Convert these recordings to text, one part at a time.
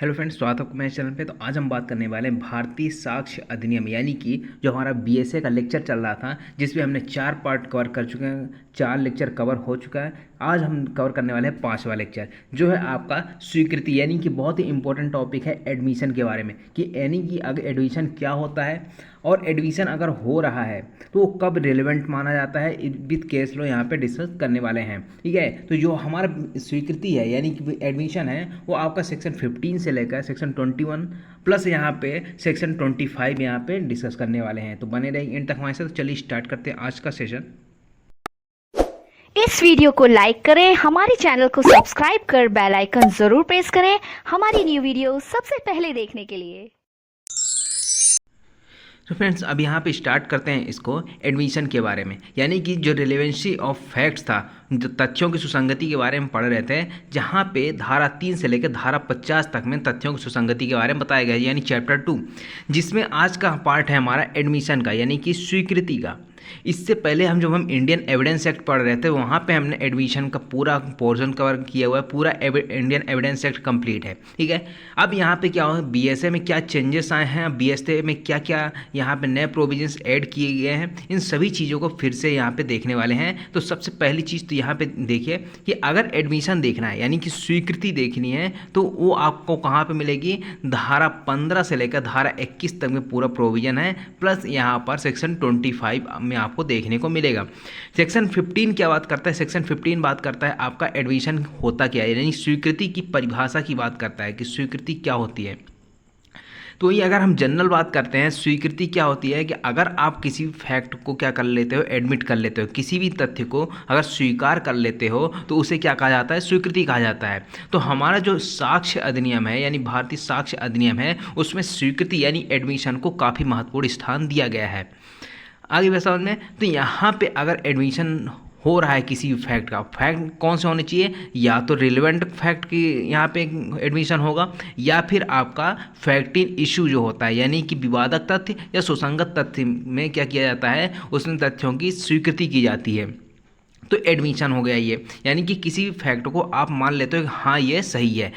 Hello friends, स्वागत है आपको मेरे चैनल पे। तो आज हम बात करने वाले हैं भारतीय साक्ष्य अधिनियम, यानी कि जो हमारा बीएसए का लेक्चर चल रहा था, जिसमें हमने 4 पार्ट कवर कर चुके हैं। 4 लेक्चर कवर हो चुका है। आज हम कवर करने वाले हैं 5वां लेक्चर, जो है आपका स्वीकृति, यानी कि बहुत ही इंपॉर्टेंट टॉपिक है एडमिशन के बारे में, कि यानी कि अगर एडमिशन क्या होता है और एडमिशन अगर हो रहा है तो वो कब रिलेवेंट माना जाता है, विद केस लो यहाँ पे डिस्कस करने वाले हैं। ठीक है, तो जो हमारा स्वीकृति है यानी कि एडमिशन है, वो आपका सेक्शन 15 से लेकर सेक्शन 21 प्लस यहाँ पे सेक्शन 25 यहाँ पे डिस्कस करने वाले हैं। तो बने रहेंगे इन तक हमारे साथ। तो चलिए स्टार्ट करते हैं आज का सेशन। इस वीडियो को लाइक करें, हमारे चैनल को सब्सक्राइब कर बेल आइकन जरूर प्रेस करें हमारी न्यू वीडियो सबसे पहले देखने के लिए। तो फ्रेंड्स, अब यहाँ पे स्टार्ट करते हैं इसको एडमिशन के बारे में, यानी कि जो रिलेवेंसी ऑफ फैक्ट्स था, जो तथ्यों की सुसंगति के बारे में पढ़ रहे थे, जहाँ पे धारा 3 से लेकर धारा 50 तक में तथ्यों की सुसंगति के बारे में बताया गया, यानी चैप्टर 2, जिसमें आज का पार्ट है हमारा एडमिशन का, यानी कि स्वीकृति का। इससे पहले हम इंडियन एविडेंस एक्ट पढ़ रहे थे, वहाँ पे हमने एडमिशन का पूरा पोर्शन कवर किया हुआ है। पूरा इंडियन एविडेंस एक्ट कंप्लीट है। ठीक है, अब यहाँ पे क्या हो, बीएसए में क्या चेंजेस आए हैं, बीएसए में क्या क्या यहाँ पे नए प्रोविजंस ऐड किए गए हैं, इन सभी चीज़ों को फिर से यहाँ पे देखने वाले हैं। तो सबसे पहली चीज़ तो यहाँ पे देखिए कि अगर एडमिशन देखना है यानी कि स्वीकृति देखनी है, तो वो आपको कहाँ पे मिलेगी, धारा 15 से लेकर धारा 21 तक में पूरा प्रोविजन है, प्लस यहाँ पर सेक्शन 25 में आपको देखने को मिलेगा। सेक्शन 15 क्या बात करता है, सेक्शन 15 बात करता है आपका एडमिशन होता क्या है, यानी स्वीकृति की परिभाषा की बात करता है कि स्वीकृति क्या होती है। तो ये अगर हम जनरल बात करते हैं, स्वीकृति क्या होती है कि अगर आप किसी फैक्ट को क्या कर लेते हो, एडमिट कर लेते हो, किसी भी तथ्य को अगर स्वीकार कर लेते हो तो उसे क्या कहा जाता है, स्वीकृति कहा जाता है। तो हमारा जो साक्ष्य अधिनियम है, यानी भारतीय साक्ष्य अधिनियम है, उसमें स्वीकृति यानी एडमिशन को काफ़ी महत्वपूर्ण स्थान दिया गया है। आगे बढ़े समझ में। तो यहाँ पे अगर एडमिशन हो रहा है किसी भी फैक्ट का, फैक्ट कौन से होने चाहिए, या तो रिलेवेंट फैक्ट की यहाँ पे एडमिशन होगा, या फिर आपका फैक्ट इन इशू जो होता है, यानी कि विवादक तथ्य या सुसंगत तथ्य में क्या किया जाता है, उसमें तथ्यों की स्वीकृति की जाती है। तो एडमिशन हो गया ये, यानी कि किसी भी फैक्ट को आप मान लेते हो कि हाँ ये सही है।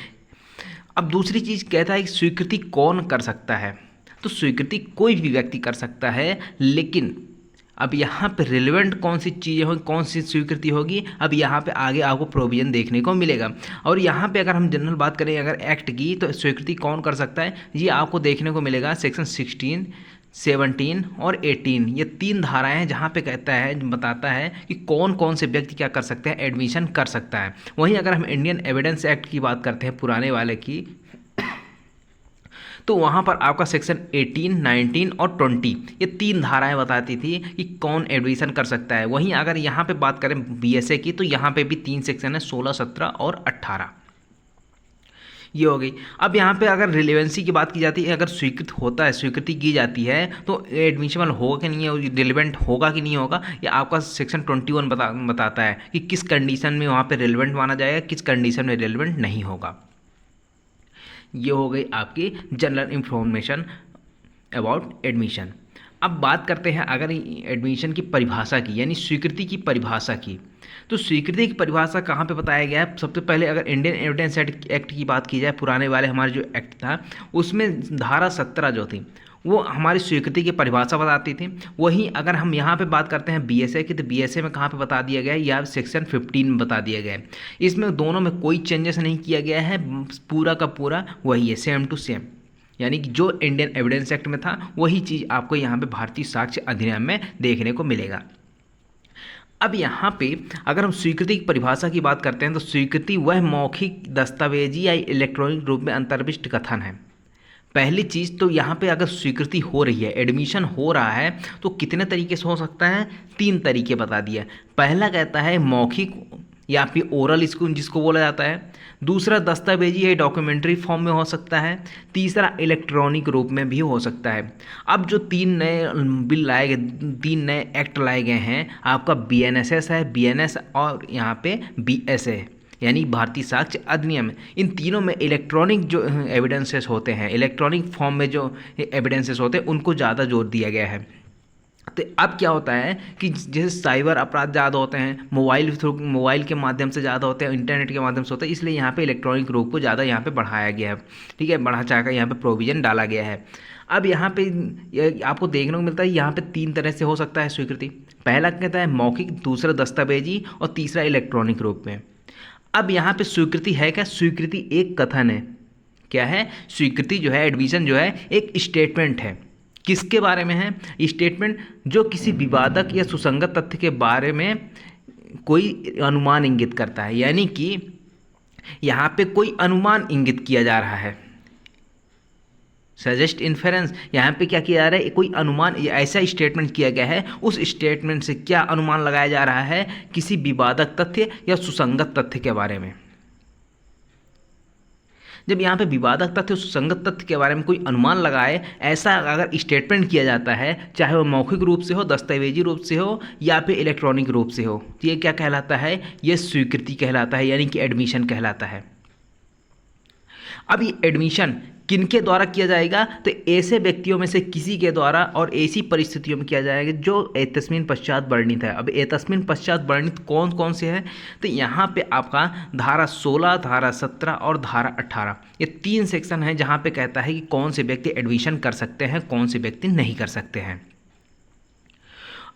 अब दूसरी चीज़ कहता है कि स्वीकृति कौन कर सकता है। तो स्वीकृति कोई भी व्यक्ति कर सकता है, लेकिन अब यहाँ पे रिलेवेंट कौन सी चीज़ें होगी, कौन सी स्वीकृति होगी, अब यहाँ पे आगे आपको प्रोविजन देखने को मिलेगा। और यहाँ पे अगर हम जनरल बात करें अगर एक्ट की, तो स्वीकृति कौन कर सकता है, ये आपको देखने को मिलेगा सेक्शन 16, 17 और 18, ये 3 धाराएं हैं जहाँ पे कहता है, बताता है कि कौन कौन से व्यक्ति क्या कर सकते हैं, एडमिशन कर सकता है। वहीं अगर हम इंडियन एविडेंस एक्ट की बात करते हैं, पुराने वाले की, तो वहाँ पर आपका सेक्शन 18, 19 और 20, ये 3 धाराएं बताती थी कि कौन एडमिशन कर सकता है। वहीं अगर यहाँ पे बात करें बीएसए की, तो यहाँ पे भी 3 सेक्शन है, 16, 17 और 18, ये हो गई। अब यहाँ पे अगर रिलेवेंसी की बात की जाती है, अगर स्वीकृत होता है, स्वीकृति की जाती है, तो एडमिशनल होगा कि नहीं है, रिलेवेंट होगा कि नहीं होगा, ये आपका सेक्शन 21 बताता है कि किस कंडीशन में वहाँ पे रिलेवेंट माना जाएगा, किस कंडीशन में रिलेवेंट नहीं होगा। ये हो गई आपकी जनरल इंफॉर्मेशन अबाउट एडमिशन। अब बात करते हैं अगर एडमिशन की परिभाषा की, यानी स्वीकृति की परिभाषा की। तो स्वीकृति की परिभाषा कहाँ पे बताया गया है, सबसे पहले अगर इंडियन एविडेंस एक्ट की बात की जाए, पुराने वाले हमारे जो एक्ट था, उसमें धारा 17 जो थी वो हमारी स्वीकृति की परिभाषा बताती थी। वहीं अगर हम यहाँ पे बात करते हैं बीएसए की, तो बीएसए में कहाँ पे बता दिया गया है, या सेक्शन 15 में बता दिया गया है। इसमें दोनों में कोई चेंजेस नहीं किया गया है, पूरा का पूरा वही है, सेम टू सेम, यानी कि जो इंडियन एविडेंस एक्ट में था वही चीज़ आपको यहाँ पे भारतीय साक्ष्य अधिनियम में देखने को मिलेगा। अब यहाँ पे अगर हम स्वीकृति की परिभाषा की बात करते हैं, तो स्वीकृति वह मौखिक, दस्तावेजी या इलेक्ट्रॉनिक रूप में अंतर्विष्ट कथन है। पहली चीज़ तो यहाँ पे अगर स्वीकृति हो रही है, एडमिशन हो रहा है, तो कितने तरीके से हो सकता है, 3 तरीके बता दिया। पहला कहता है मौखिक या फिर ओरल इसको जिसको बोला जाता है। दूसरा दस्तावेजी या डॉक्यूमेंट्री फॉर्म में हो सकता है। तीसरा इलेक्ट्रॉनिक रूप में भी हो सकता है। अब जो 3 नए बिल लाए गए, 3 नए एक्ट लाए गए हैं, आपका बीएनएसएस है, बीएनएस और यहाँ पे बीएसए, यानी भारतीय साक्ष्य अधिनियम। इन तीनों में इलेक्ट्रॉनिक जो एविडेंसेस होते हैं, इलेक्ट्रॉनिक फॉर्म में जो एविडेंसेस होते हैं, उनको ज़्यादा जोर दिया गया है। तो अब क्या होता है कि जैसे साइबर अपराध ज़्यादा होते हैं, मोबाइल के माध्यम से ज़्यादा होते हैं, इंटरनेट के माध्यम से होते हैं, इसलिए यहाँ पे इलेक्ट्रॉनिक रूप को ज़्यादा यहाँ पे बढ़ाया गया है। ठीक है, बढ़ा चढ़ा कर यहाँ पे प्रोविज़न डाला गया है। अब यहाँ पे आपको देखने को मिलता है यहाँ पे 3 तरह से हो सकता है स्वीकृति। पहला कहता है मौखिक, दूसरा दस्तावेजी और तीसरा इलेक्ट्रॉनिक रूप में। अब यहाँ पे स्वीकृति है क्या? स्वीकृति एक कथन है। क्या है? स्वीकृति जो है, एडमिशन जो है, एक स्टेटमेंट है। किसके बारे में है स्टेटमेंट? जो किसी विवादक या सुसंगत तथ्य के बारे में कोई अनुमान इंगित करता है, यानी कि यहाँ पे कोई अनुमान इंगित किया जा रहा है। सजेस्ट इन्फेरेंस, यहाँ पे क्या किया जा रहा है? कोई अनुमान, ऐसा स्टेटमेंट किया गया है, उस स्टेटमेंट से क्या अनुमान लगाया जा रहा है? किसी विवादक तथ्य या सुसंगत तथ्य के बारे में। जब यहाँ पे विवादक तथ्य, सुसंगत तथ्य के बारे में कोई अनुमान लगाए, ऐसा अगर स्टेटमेंट किया जाता है, चाहे वो मौखिक रूप से हो, दस्तावेजी रूप से हो या फिर इलेक्ट्रॉनिक रूप से हो, तो ये क्या कहलाता है? ये स्वीकृति कहलाता है, यानी कि एडमिशन कहलाता है। अब ये एडमिशन किनके द्वारा किया जाएगा? तो ऐसे व्यक्तियों में से किसी के द्वारा और ऐसी परिस्थितियों में किया जाएगा जो एतस्मिन पश्चात वर्णित है। अब एतस्मिन पश्चात वर्णित कौन कौन से हैं? तो यहाँ पे आपका धारा 16, धारा 17 और धारा 18, ये 3 सेक्शन हैं जहाँ पे कहता है कि कौन से व्यक्ति एडमिशन कर सकते हैं, कौन से व्यक्ति नहीं कर सकते हैं।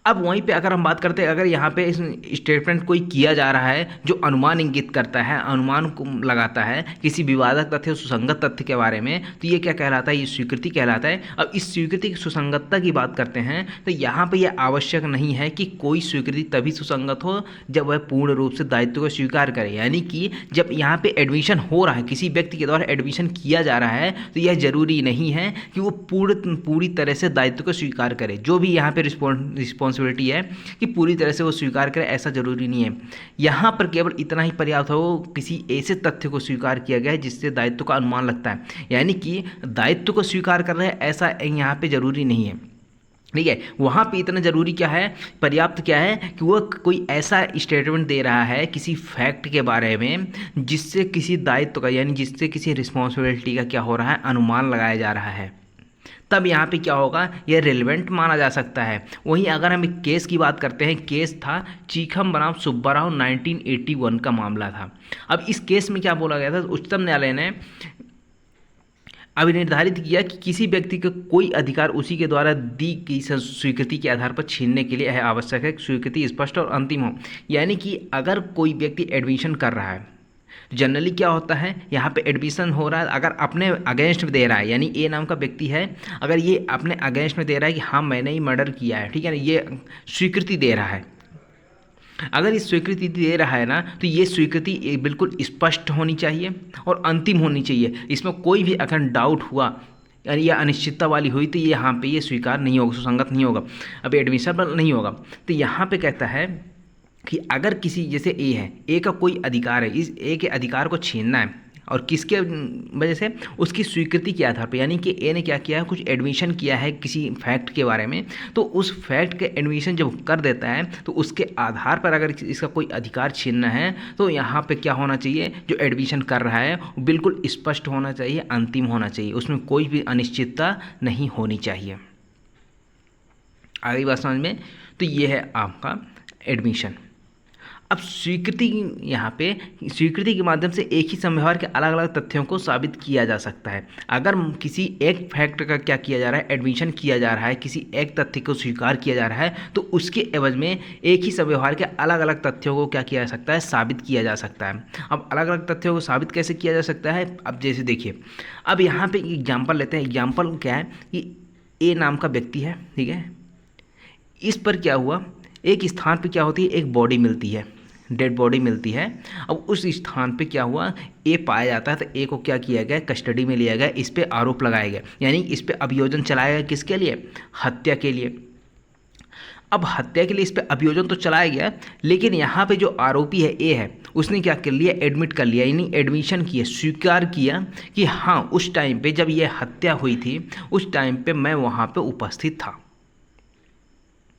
अब वहीं पे अगर हम बात करते हैं, अगर यहाँ पे स्टेटमेंट कोई किया जा रहा है जो अनुमान इंगित करता है, अनुमान को लगाता है किसी विवादक तथ्य, सुसंगत तथ्य के बारे में, तो ये क्या कहलाता है? ये स्वीकृति कहलाता है। अब इस स्वीकृति की सुसंगतता की बात करते हैं तो यहाँ पे यह आवश्यक नहीं है कि कोई स्वीकृति तभी सुसंगत हो जब वह पूर्ण रूप से दायित्व को स्वीकार करे, यानी कि जब यहाँ पे एडमिशन हो रहा है, किसी व्यक्ति के द्वारा एडमिशन किया जा रहा है, तो यह जरूरी नहीं है कि वो पूरी तरह से दायित्व को स्वीकार करे। जो भी यहाँ पे रिस्पॉन्सिबिलिटी है कि पूरी तरह से वो स्वीकार करे, ऐसा जरूरी नहीं है। यहाँ पर केवल इतना ही पर्याप्त हो, किसी ऐसे तथ्य को स्वीकार किया गया है जिससे दायित्व का अनुमान लगता है, यानी कि दायित्व को स्वीकार कर रहे हैं, ऐसा यहाँ पे जरूरी नहीं है। ठीक है, वहाँ पे इतना जरूरी क्या है, पर्याप्त क्या है कि वो कोई ऐसा स्टेटमेंट दे रहा है किसी फैक्ट के बारे में जिससे किसी दायित्व का, यानी जिससे किसी रिस्पॉन्सिबिलिटी का क्या हो रहा है, अनुमान लगाया जा रहा है, तब यहाँ पे क्या होगा? ये रेलेवेंट माना जा सकता है। वहीं अगर हम एक केस की बात करते हैं, केस था चीखम बनाम सुब्बाराव, 1981 का मामला था। अब इस केस में क्या बोला गया था? उच्चतम न्यायालय ने अभिनिर्धारित किया कि किसी व्यक्ति का कोई अधिकार उसी के द्वारा दी गई स्वीकृति के आधार पर छीनने के लिए यह आवश्यक है कि स्वीकृति स्पष्ट और अंतिम हो। यानी कि अगर कोई व्यक्ति एडमिशन कर रहा है, जनरली क्या होता है, यहाँ पे एडमिशन हो रहा है, अगर अपने अगेंस्ट में दे रहा है, यानी ए नाम का व्यक्ति है, अगर ये अपने अगेंस्ट में दे रहा है कि हाँ मैंने ही मर्डर किया है, ठीक है ना, ये स्वीकृति दे रहा है। अगर ये स्वीकृति दे रहा है ना, तो ये स्वीकृति बिल्कुल स्पष्ट होनी चाहिए और अंतिम होनी चाहिए। इसमें कोई भी अगर डाउट हुआ यानी या अनिश्चितता वाली हुई तो ये यहाँ पे ये स्वीकार नहीं होगा, सुसंगत नहीं होगा, अब एडमिशन नहीं होगा। तो यहाँ पे कहता है कि अगर किसी, जैसे ए है, ए का कोई अधिकार है, इस ए के अधिकार को छीनना है और किसके वजह से? उसकी स्वीकृति के आधार पर, यानी कि ए ने क्या किया है, कुछ एडमिशन किया है किसी फैक्ट के बारे में, तो उस फैक्ट के एडमिशन जब कर देता है तो उसके आधार पर अगर इसका कोई अधिकार छीनना है तो यहाँ पे क्या होना चाहिए? जो एडमिशन कर रहा है वो बिल्कुल स्पष्ट होना चाहिए, अंतिम होना चाहिए, उसमें कोई भी अनिश्चितता नहीं होनी चाहिए। आगे बात समझ में? तो ये है आपका एडमिशन। अब स्वीकृति, यहाँ पे स्वीकृति के माध्यम से एक ही समव्यवहार के अलग अलग तथ्यों को साबित किया जा सकता है। अगर किसी एक फैक्ट का क्या किया जा रहा है, एडमिशन किया जा रहा है, किसी एक तथ्य को स्वीकार किया जा रहा है, तो उसके एवज में एक ही समव्यवहार के अलग अलग तथ्यों को क्या किया जा सकता है? साबित किया जा सकता है। अब अलग अलग तथ्यों को साबित कैसे किया जा सकता है? अब जैसे देखिए, अब यहाँ पे एग्जाम्पल लेते हैं। एग्जाम्पल क्या है कि ए नाम का व्यक्ति है, ठीक है, इस पर क्या हुआ, एक स्थान पर क्या होती है, एक बॉडी मिलती है, डेड बॉडी मिलती है। अब उस स्थान पे क्या हुआ, ए पाया जाता है, तो ए को क्या किया गया, कस्टडी में लिया गया, इस पे आरोप लगाया गया, यानी इस पे अभियोजन चलाया गया, किसके लिए? हत्या के लिए। अब हत्या के लिए इस पे अभियोजन तो चलाया गया, लेकिन यहाँ पे जो आरोपी है ए है, उसने क्या कर लिया, एडमिट कर लिया, यानी एडमिशन किया, स्वीकार किया कि हाँ उस टाइम पे जब ये हत्या हुई थी उस टाइम पे मैं वहाँ पे उपस्थित था।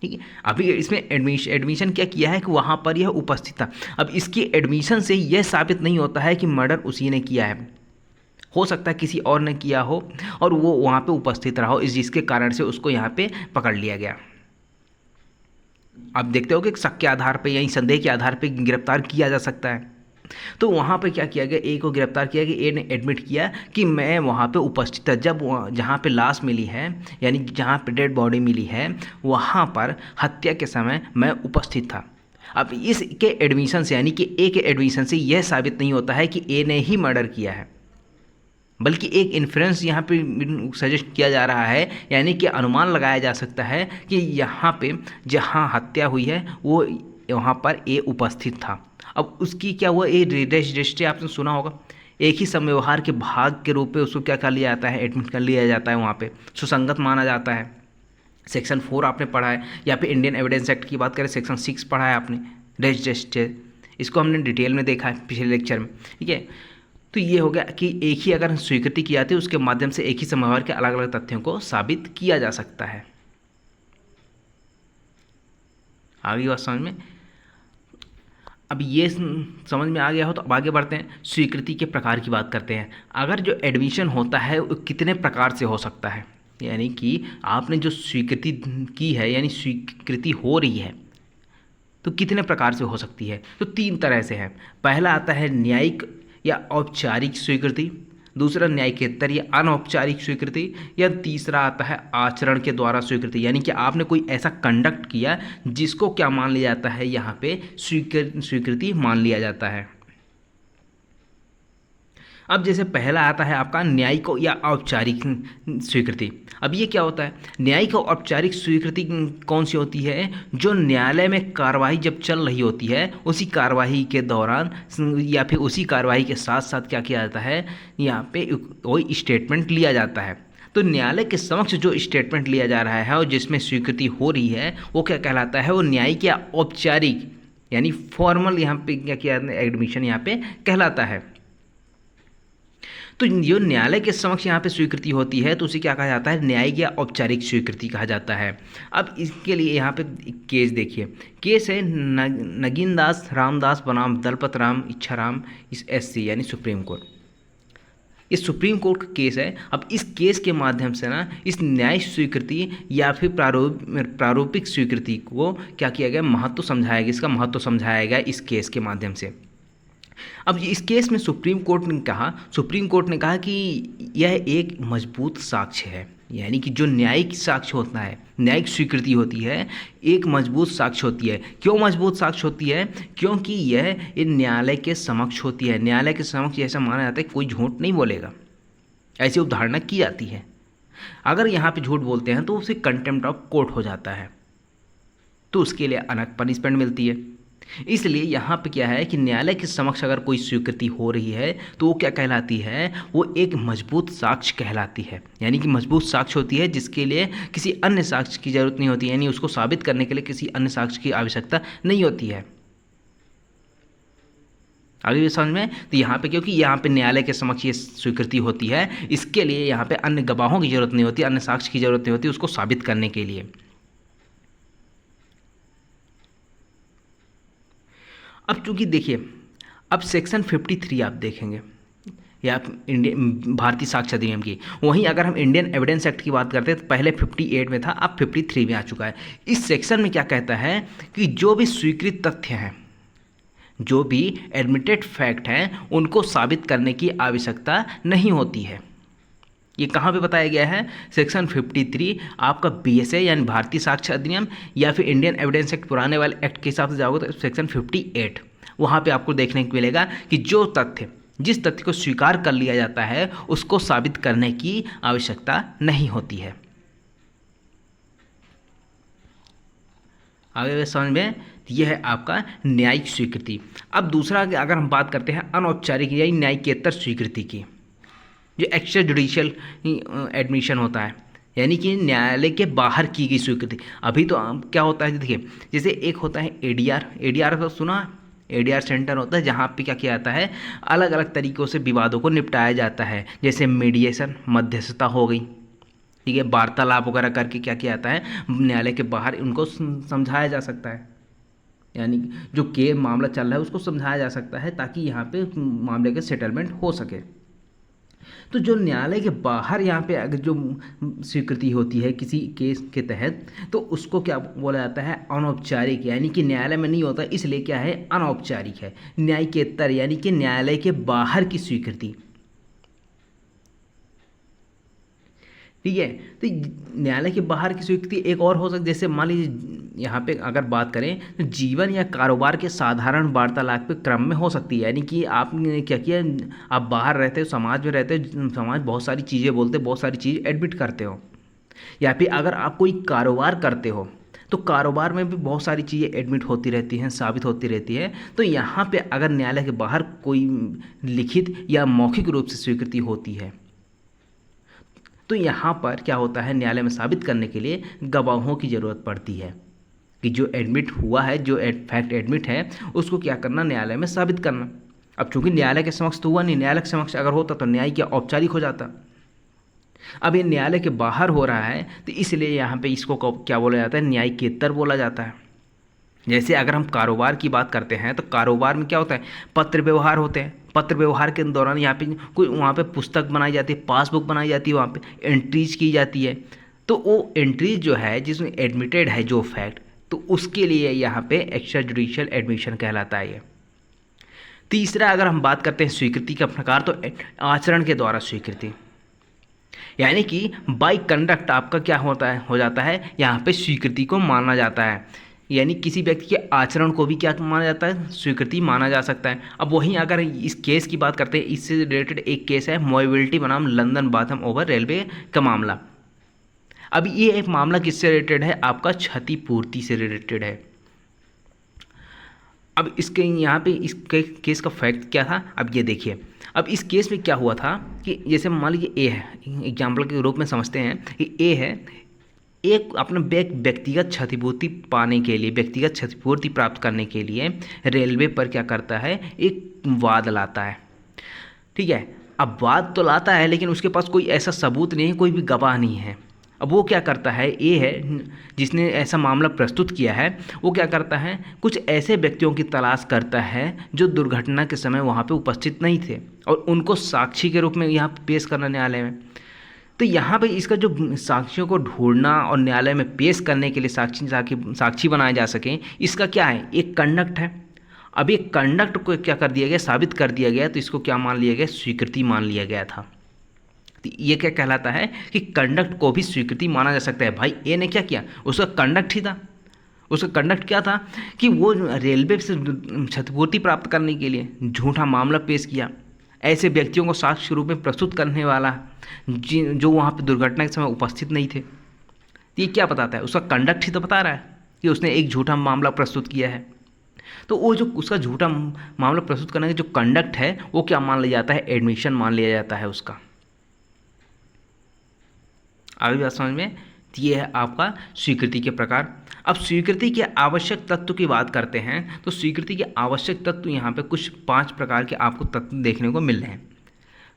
ठीक है, अभी इसमें एडमिशन क्या किया है कि वहाँ पर यह उपस्थित था। अब इसकी एडमिशन से यह साबित नहीं होता है कि मर्डर उसी ने किया है, हो सकता है किसी और ने किया हो और वो वहाँ पे उपस्थित रहा हो, जिसके कारण से उसको यहाँ पे पकड़ लिया गया। आप देखते हो कि शक के आधार पे या संदेह के आधार पे गिरफ्तार किया जा सकता है। तो वहाँ पे क्या किया गया, ए को गिरफ्तार किया कि ए ने एडमिट किया कि मैं वहाँ पे उपस्थित था जब जहाँ पे लाश मिली है, यानी जहाँ पे डेड बॉडी मिली है वहाँ पर हत्या के समय मैं उपस्थित था। अब इसके एडमिशन से, यानी कि ए के एडमिशन से यह साबित नहीं होता है कि ए ने ही मर्डर किया है, बल्कि एक इन्फ्रेंस यहाँ पे सजेस्ट किया जा रहा है, यानी कि अनुमान लगाया जा सकता है कि यहाँ पे जहाँ हत्या हुई है वो वहाँ पर ए उपस्थित था। अब उसकी क्या हुआ, ए रजिस्ट्री आपने सुना होगा, एक ही समव्यवहार के भाग के रूप में उसको क्या कर लिया जाता है, एडमिट कर लिया जाता है, वहाँ पे सुसंगत माना जाता है। सेक्शन 4 आपने पढ़ा है, या फिर इंडियन एविडेंस एक्ट की बात करें सेक्शन 6 पढ़ा है आपने, रजिस्ट्री, इसको हमने डिटेल में देखा है पिछले लेक्चर में, ठीक है। तो ये हो गया कि एक ही अगर स्वीकृति की जाती है उसके माध्यम से एक ही समव्यवहार के अलग अलग तथ्यों को साबित किया जा सकता है। आगे बात समझ में, अब ये समझ में आ गया हो तो अब आगे बढ़ते हैं, स्वीकृति के प्रकार की बात करते हैं। अगर जो एडमिशन होता है वो कितने प्रकार से हो सकता है, यानी कि आपने जो स्वीकृति की है, यानी स्वीकृति हो रही है तो कितने प्रकार से हो सकती है, तो 3 तरह से है। पहला आता है न्यायिक या औपचारिक स्वीकृति, दूसरा न्यायिकेतर या अनौपचारिक स्वीकृति, या तीसरा आता है आचरण के द्वारा स्वीकृति, यानी कि आपने कोई ऐसा कंडक्ट किया जिसको क्या मान लिया जाता है, यहाँ पे स्वीकृति मान लिया जाता है। अब जैसे पहला आता है आपका न्यायिक या औपचारिक स्वीकृति। अब ये क्या होता है, न्यायिक और औपचारिक स्वीकृति कौन सी होती है, जो न्यायालय में कार्रवाई जब चल रही होती है उसी कार्रवाई के दौरान या फिर उसी कार्रवाई के साथ साथ क्या किया जाता है, यहाँ पे कोई स्टेटमेंट लिया जाता है। तो न्यायालय के समक्ष जो स्टेटमेंट लिया जा रहा है और जिसमें स्वीकृति हो रही है वो क्या कहलाता है, वो न्यायिक या औपचारिक यानी फॉर्मल यहाँ पे क्या किया एडमिशन यहाँ पे कहलाता है। तो जो न्यायालय के समक्ष यहाँ पे स्वीकृति होती है तो उसे क्या कहा जाता है, न्यायिक या औपचारिक स्वीकृति कहा जाता है। अब इसके लिए यहाँ पे केस देखिए, केस है नगीन दास रामदास बनाम दलपत राम इच्छाराम इस SC यानी सुप्रीम कोर्ट। ये सुप्रीम कोर्ट का केस है। अब इस केस के माध्यम से ना इस न्यायिक स्वीकृति या फिर प्रारूपिक स्वीकृति को क्या किया गया, महत्व समझाया गया, इसका महत्व समझाया गया इस केस के माध्यम से। अब इस केस में सुप्रीम कोर्ट ने कहा कि यह एक मजबूत साक्ष्य है, यानी कि जो न्यायिक साक्ष्य होता है, न्यायिक स्वीकृति होती है, एक मजबूत साक्ष्य होती है। क्यों मजबूत साक्ष्य होती है, क्योंकि यह न्यायालय के समक्ष होती है। न्यायालय के समक्ष ऐसा माना जाता है कोई झूठ नहीं बोलेगा, ऐसी अवधारणा की जाती है। अगर यहाँ पे झूठ बोलते हैं तो उसे कंटेम्प्ट ऑफ कोर्ट हो जाता है, तो उसके लिए अलग पनिशमेंट मिलती है। इसलिए यहाँ पे क्या है कि न्यायालय के समक्ष अगर कोई स्वीकृति हो रही है तो वो क्या कहलाती है, वो एक मजबूत साक्ष्य कहलाती है। यानी कि मजबूत साक्ष्य होती है जिसके लिए किसी अन्य साक्ष्य की जरूरत नहीं होती, यानी उसको साबित करने के लिए किसी अन्य साक्ष्य की आवश्यकता नहीं होती है। आगे भी समझ में, तो यहाँ पे क्योंकि यहाँ पे न्यायालय के समक्ष ये स्वीकृति होती है, इसके लिए यहाँ पे अन्य गवाहों की जरूरत नहीं होती, अन्य साक्ष्य की जरूरत नहीं होती उसको साबित करने के लिए। अब चूंकि देखिए, अब सेक्शन 53 आप देखेंगे या इंडियन भारतीय साक्ष्य अधिनियम की, वहीं अगर हम इंडियन एविडेंस एक्ट की बात करते हैं तो पहले 58 में था, अब 53 में आ चुका है। इस सेक्शन में क्या कहता है कि जो भी स्वीकृत तथ्य हैं, जो भी एडमिटेड फैक्ट हैं, उनको साबित करने की आवश्यकता नहीं होती है। ये कहाँ पे बताया गया है, सेक्शन 53 आपका BSA यानी भारतीय साक्ष्य अधिनियम, या फिर इंडियन एविडेंस एक्ट पुराने वाले एक्ट के हिसाब से जाओगे तो सेक्शन 58, वहाँ पे आपको देखने को मिलेगा कि जो तथ्य, जिस तथ्य को स्वीकार कर लिया जाता है उसको साबित करने की आवश्यकता नहीं होती है। आगे समझ में, यह है आपका न्यायिक स्वीकृति। अब दूसरा अगर हम बात करते हैं अनौपचारिक यानी न्यायिकेतर स्वीकृति की, जो एक्स्ट्रा जुडिशियल एडमिशन होता है, यानी कि न्यायालय के बाहर की गई स्वीकृति। अभी तो क्या होता है, देखिए जैसे एक होता है ADR तो सुना, ADR सेंटर होता है जहाँ पे क्या किया जाता है, अलग अलग तरीक़ों से विवादों को निपटाया जाता है। जैसे मीडिएशन, मध्यस्थता हो गई, ठीक है, वार्तालाप वगैरह करके क्या किया जाता है, न्यायालय के बाहर उनको समझाया जा सकता है, यानी जो के मामला चल रहा है उसको समझाया जा सकता है ताकि यहाँ पे मामले का सेटलमेंट हो सके। तो जो न्यायालय के बाहर यहाँ पे अगर जो स्वीकृति होती है किसी केस के तहत, तो उसको क्या बोला जाता है, अनौपचारिक, यानी कि न्यायालय में नहीं होता, इसलिए क्या है, अनौपचारिक है। न्यायिकेतर यानी कि न्यायालय के बाहर की स्वीकृति। ठीक है, तो न्यायालय के बाहर की स्वीकृति एक और हो सकती, जैसे मान लीजिए यहाँ पे अगर बात करें तो जीवन या कारोबार के साधारण वार्तालाप के क्रम में हो सकती है। यानी कि आपने क्या किया, आप बाहर रहते हो, समाज में रहते हो, समाज बहुत सारी चीज़ें बोलते, बहुत सारी चीज़ एडमिट करते हो, या फिर अगर आप कोई कारोबार करते हो तो कारोबार में भी बहुत सारी चीज़ें एडमिट होती रहती हैं, साबित होती रहती है। तो यहाँ पे अगर न्यायालय के बाहर कोई लिखित या मौखिक रूप से स्वीकृति होती है, तो यहाँ पर क्या होता है, न्यायालय में साबित करने के लिए गवाहों की ज़रूरत पड़ती है कि जो एडमिट हुआ है, जो फैक्ट एडमिट है, उसको क्या करना, न्यायालय में साबित करना। अब चूंकि न्यायालय के समक्ष तो हुआ नहीं, न्यायालय के समक्ष अगर होता तो न्याय क्या औपचारिक हो जाता। अब ये न्यायालय के बाहर हो रहा है, तो इसलिए यहाँ पे इसको क्या बोला जाता है, न्यायिकेतर बोला जाता है। जैसे अगर हम कारोबार की बात करते हैं तो कारोबार में क्या होता है, पत्र व्यवहार होते हैं। पत्र व्यवहार के दौरान यहाँ पे कोई वहाँ पे पुस्तक बनाई जाती है, पासबुक बनाई जाती है, वहाँ पे एंट्रीज की जाती है। तो वो एंट्रीज जो है जिसमें एडमिटेड है जो फैक्ट, तो उसके लिए यहाँ पे एक्स्ट्रा जुडिशियल एडमिशन कहलाता है ये। तीसरा अगर हम बात करते हैं स्वीकृति का प्रकार, तो आचरण के द्वारा स्वीकृति, यानी कि बाय कंडक्ट आपका क्या होता है, हो जाता है, यहाँ पे स्वीकृति को माना जाता है। यानी किसी व्यक्ति के आचरण को भी क्या माना जाता है, स्वीकृति माना जा सकता है। अब वहीं अगर इस केस की बात करते हैं, इससे रिलेटेड एक केस है मोबिलिटी बनाम लंदन बाथम ओवर रेलवे का मामला। अब ये एक मामला किससे रिलेटेड है, आपका क्षतिपूर्ति से रिलेटेड है। अब इसके यहाँ पे इस केस का फैक्ट क्या था, अब ये देखिए। अब इस केस में क्या हुआ था कि जैसे मान लीजिए ए है, एग्जाम्पल के रूप में समझते हैं कि ए है, एक अपना व्यक्तिगत क्षतिपूर्ति पाने के लिए, व्यक्तिगत क्षतिपूर्ति प्राप्त करने के लिए रेलवे पर क्या करता है, एक वाद लाता है। ठीक है, अब वाद तो लाता है लेकिन उसके पास कोई ऐसा सबूत नहीं है, कोई भी गवाह नहीं है। अब वो क्या करता है, ये है जिसने ऐसा मामला प्रस्तुत किया है, वो क्या करता है, कुछ ऐसे व्यक्तियों की तलाश करता है जो दुर्घटना के समय वहाँ पे उपस्थित नहीं थे और उनको साक्षी के रूप में यहाँ पेश करना न्यायालय में। तो यहाँ पे इसका जो साक्षियों को ढूंढना और न्यायालय में पेश करने के लिए साक्षी बनाए जा सकें, इसका क्या है, एक कंडक्ट है। अब एक कंडक्ट को क्या कर दिया गया, साबित कर दिया गया, तो इसको क्या मान लिया गया, स्वीकृति मान लिया गया था। तो ये क्या कहलाता है कि कंडक्ट को भी स्वीकृति माना जा सकता है। भाई ए ने क्या किया, उसका कंडक्ट ही था। उसका कंडक्ट क्या था कि वो रेलवे से क्षतिपूर्ति प्राप्त करने के लिए झूठा मामला पेश किया, ऐसे व्यक्तियों को साक्ष्य रूप में प्रस्तुत करने वाला जो वहाँ पे दुर्घटना के समय उपस्थित नहीं थे। तो ये क्या बताता है, उसका कंडक्ट ही तो बता रहा है कि उसने एक झूठा मामला प्रस्तुत किया है। तो वो जो उसका झूठा मामला प्रस्तुत करने का जो कंडक्ट है, वो क्या मान लिया जाता है, एडमिशन मान लिया जाता है उसका। आगे बात समझ में, तो ये है आपका स्वीकृति के प्रकार। अब स्वीकृति के आवश्यक तत्व की बात करते हैं, तो स्वीकृति के आवश्यक तत्व यहाँ पे कुछ 5 प्रकार के आपको तत्व देखने को मिल रहे हैं।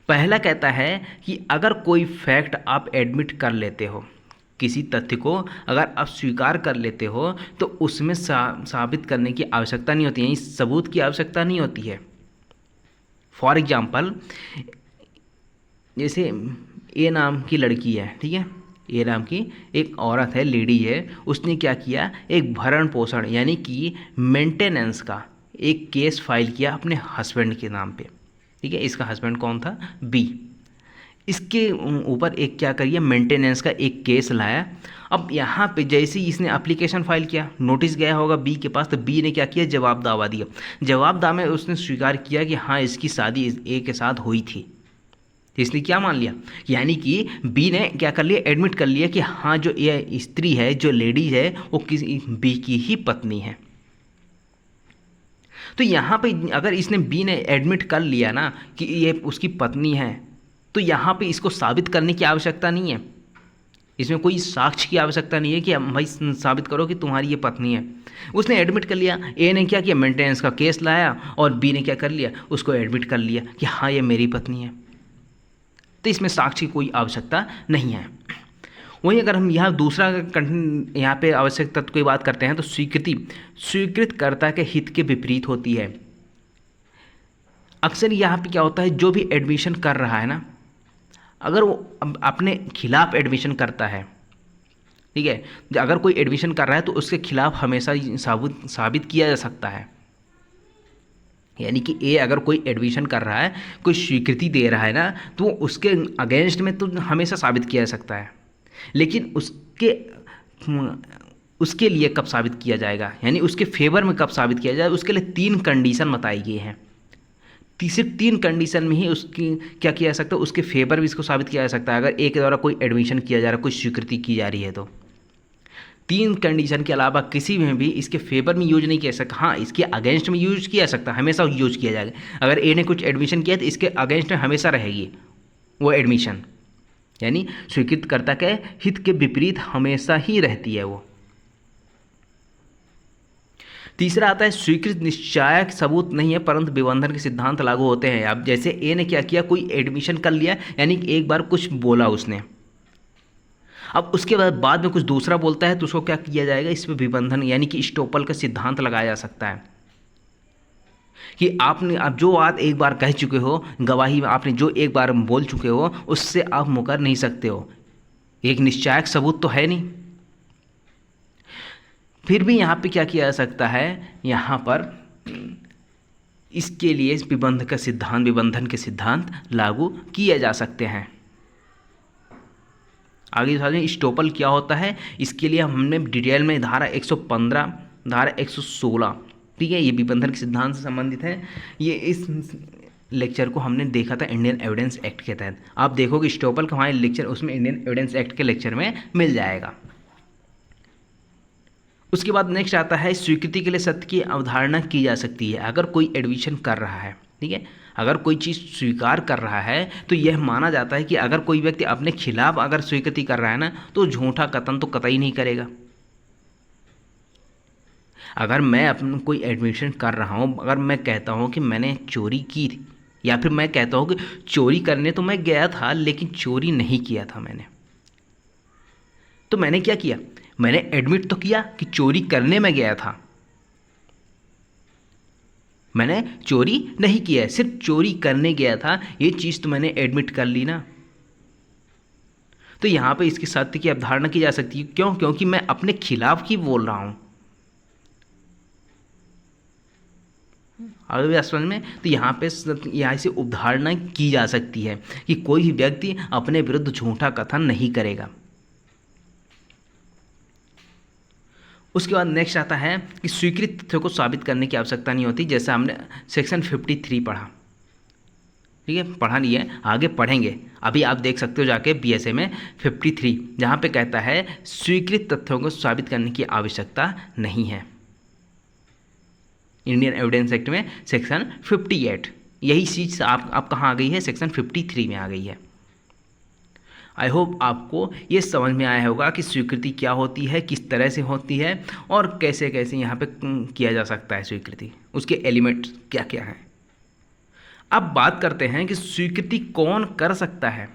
पहला कहता है कि अगर कोई फैक्ट आप एडमिट कर लेते हो, किसी तथ्य को अगर आप स्वीकार कर लेते हो, तो उसमें साबित करने की आवश्यकता नहीं होती है, यानी सबूत की आवश्यकता नहीं होती है। फॉर एग्जाम्पल, जैसे ए नाम की लड़की है, ठीक है, ए नाम की एक औरत है, लेडी है, उसने क्या किया, एक भरण पोषण यानी कि मेंटेनेंस का एक केस फाइल किया अपने हस्बैंड के नाम पे। ठीक है, इसका हस्बैंड कौन था, बी। इसके ऊपर एक क्या करिए, मेंटेनेंस का एक केस लाया। अब यहाँ पे जैसे ही इसने एप्लीकेशन फाइल किया, नोटिस गया होगा बी के पास, तो बी ने क्या किया, जवाब दावा दिया। जवाब दावा में उसने स्वीकार किया कि हाँ इसकी शादी ए के साथ हुई थी। इसने क्या मान लिया, यानी कि बी ने क्या कर लिया, एडमिट कर लिया कि हाँ जो ये स्त्री है, जो लेडी है, वो किसी बी की ही पत्नी है। तो यहाँ पे अगर इसने बी ने एडमिट कर लिया ना कि ये उसकी पत्नी है, तो यहाँ पे इसको साबित करने की आवश्यकता नहीं है, इसमें कोई साक्ष्य की आवश्यकता नहीं है कि भाई साबित करो कि तुम्हारी ये पत्नी है। उसने एडमिट कर लिया, ए ने क्या किया, मेंटेनेंस का केस लाया, और बी ने क्या कर लिया, उसको एडमिट कर लिया कि हाँ ये मेरी पत्नी है। तो इसमें साक्ष्य की कोई आवश्यकता नहीं है। वहीं अगर हम यहाँ दूसरा यहाँ पे आवश्यक तत्व की बात करते हैं, तो स्वीकृति स्वीकृतकर्ता के हित के विपरीत होती है। अक्सर यहाँ पे क्या होता है, जो भी एडमिशन कर रहा है ना, अगर वो अपने खिलाफ एडमिशन करता है, ठीक है, अगर कोई एडमिशन कर रहा है तो उसके खिलाफ हमेशा साबित किया जा सकता है। यानी कि ए अगर कोई एडमिशन कर रहा है, कोई स्वीकृति दे रहा है ना, तो उसके अगेंस्ट में तो हमेशा साबित किया जा सकता है, लेकिन उसके लिए कब साबित किया जाएगा, यानी उसके फेवर में कब साबित किया जाए, उसके लिए 3 कंडीशन बताई गई हैं। सिर्फ 3 कंडीशन में ही उसकी क्या किया जा सकता है, उसके फेवर में इसको साबित किया जा सकता है। अगर ए के द्वारा कोई एडमिशन किया जा रहा है, कोई स्वीकृति की जा रही है, तो 3 कंडीशन के अलावा किसी में भी इसके फेवर में यूज नहीं किया सकता। हाँ, इसके अगेंस्ट में यूज किया जा सकता है, हमेशा यूज किया जाएगा। अगर ए ने कुछ एडमिशन किया तो इसके अगेंस्ट में हमेशा रहेगी वो एडमिशन, यानी स्वीकृतकर्ता के हित के विपरीत हमेशा ही रहती है वो। तीसरा आता है स्वीकृत निश्चायक सबूत नहीं है परंतु विबंधन के सिद्धांत लागू होते हैं। अब जैसे ए ने क्या किया, कोई एडमिशन कर लिया, यानी कि एक बार कुछ बोला उसने, अब उसके बाद में कुछ दूसरा बोलता है तो उसको क्या किया जाएगा, इस पर विबंधन यानी कि स्टॉपल का सिद्धांत लगाया जा सकता है कि आपने अब जो बात एक बार कह चुके हो, गवाही में आपने जो एक बार बोल चुके हो, उससे आप मुकर नहीं सकते हो, एक निश्चायक सबूत तो है नहीं। फिर भी यहाँ पे क्या किया जा सकता है, यहाँ पर इसके लिए विबंधन के सिद्धांत लागू किए जा सकते हैं। आगे समझें स्टॉपल क्या होता है, इसके लिए हमने डिटेल में धारा 115, धारा 116, ठीक है, ये विबंधन के सिद्धांत से संबंधित है। ये इस लेक्चर को हमने देखा था इंडियन एविडेंस एक्ट के तहत। आप देखोगे स्टॉपल का हमारे लेक्चर उसमें इंडियन एविडेंस एक्ट के लेक्चर में मिल जाएगा। उसके बाद नेक्स्ट आता है स्वीकृति के लिए सत्य की अवधारणा की जा सकती है। अगर कोई एडमिशन कर रहा है, ठीक है, अगर कोई चीज़ स्वीकार कर रहा है तो यह माना जाता है कि अगर कोई व्यक्ति अपने खिलाफ अगर स्वीकृति कर रहा है ना, तो झूठा कथन तो कतई नहीं करेगा। अगर मैं अपना कोई एडमिशन कर रहा हूँ, अगर मैं कहता हूँ कि मैंने चोरी की थी, या फिर मैं कहता हूँ कि चोरी करने तो मैं गया था लेकिन चोरी नहीं किया था मैंने, तो मैंने क्या किया, मैंने एडमिट तो किया कि चोरी करने में गया था, मैंने चोरी नहीं किया है, सिर्फ चोरी करने गया था, ये चीज़ तो मैंने एडमिट कर ली ना। तो यहाँ पे इसकी सत्य की अवधारणा की जा सकती है। क्यों? क्योंकि मैं अपने खिलाफ ही बोल रहा हूँ। अगर समझ में, तो यहाँ से अवधारणा की जा सकती है कि कोई भी व्यक्ति अपने विरुद्ध झूठा कथन नहीं करेगा। उसके बाद नेक्स्ट आता है कि स्वीकृत तथ्यों को साबित करने की आवश्यकता नहीं होती। जैसे हमने सेक्शन 53 पढ़ा, ठीक है, पढ़ा नहीं है, आगे पढ़ेंगे, अभी आप देख सकते हो जाके बीएसए में 53, जहाँ पे कहता है स्वीकृत तथ्यों को साबित करने की आवश्यकता नहीं है। इंडियन एविडेंस एक्ट में सेक्शन 58, यही चीज़ आप कहाँ आ गई है, सेक्शन 53 में आ गई है। आई होप आपको ये समझ में आया होगा कि स्वीकृति क्या होती है, किस तरह से होती है और कैसे कैसे यहाँ पे किया जा सकता है स्वीकृति, उसके एलिमेंट क्या क्या हैं। अब बात करते हैं कि स्वीकृति कौन कर सकता है।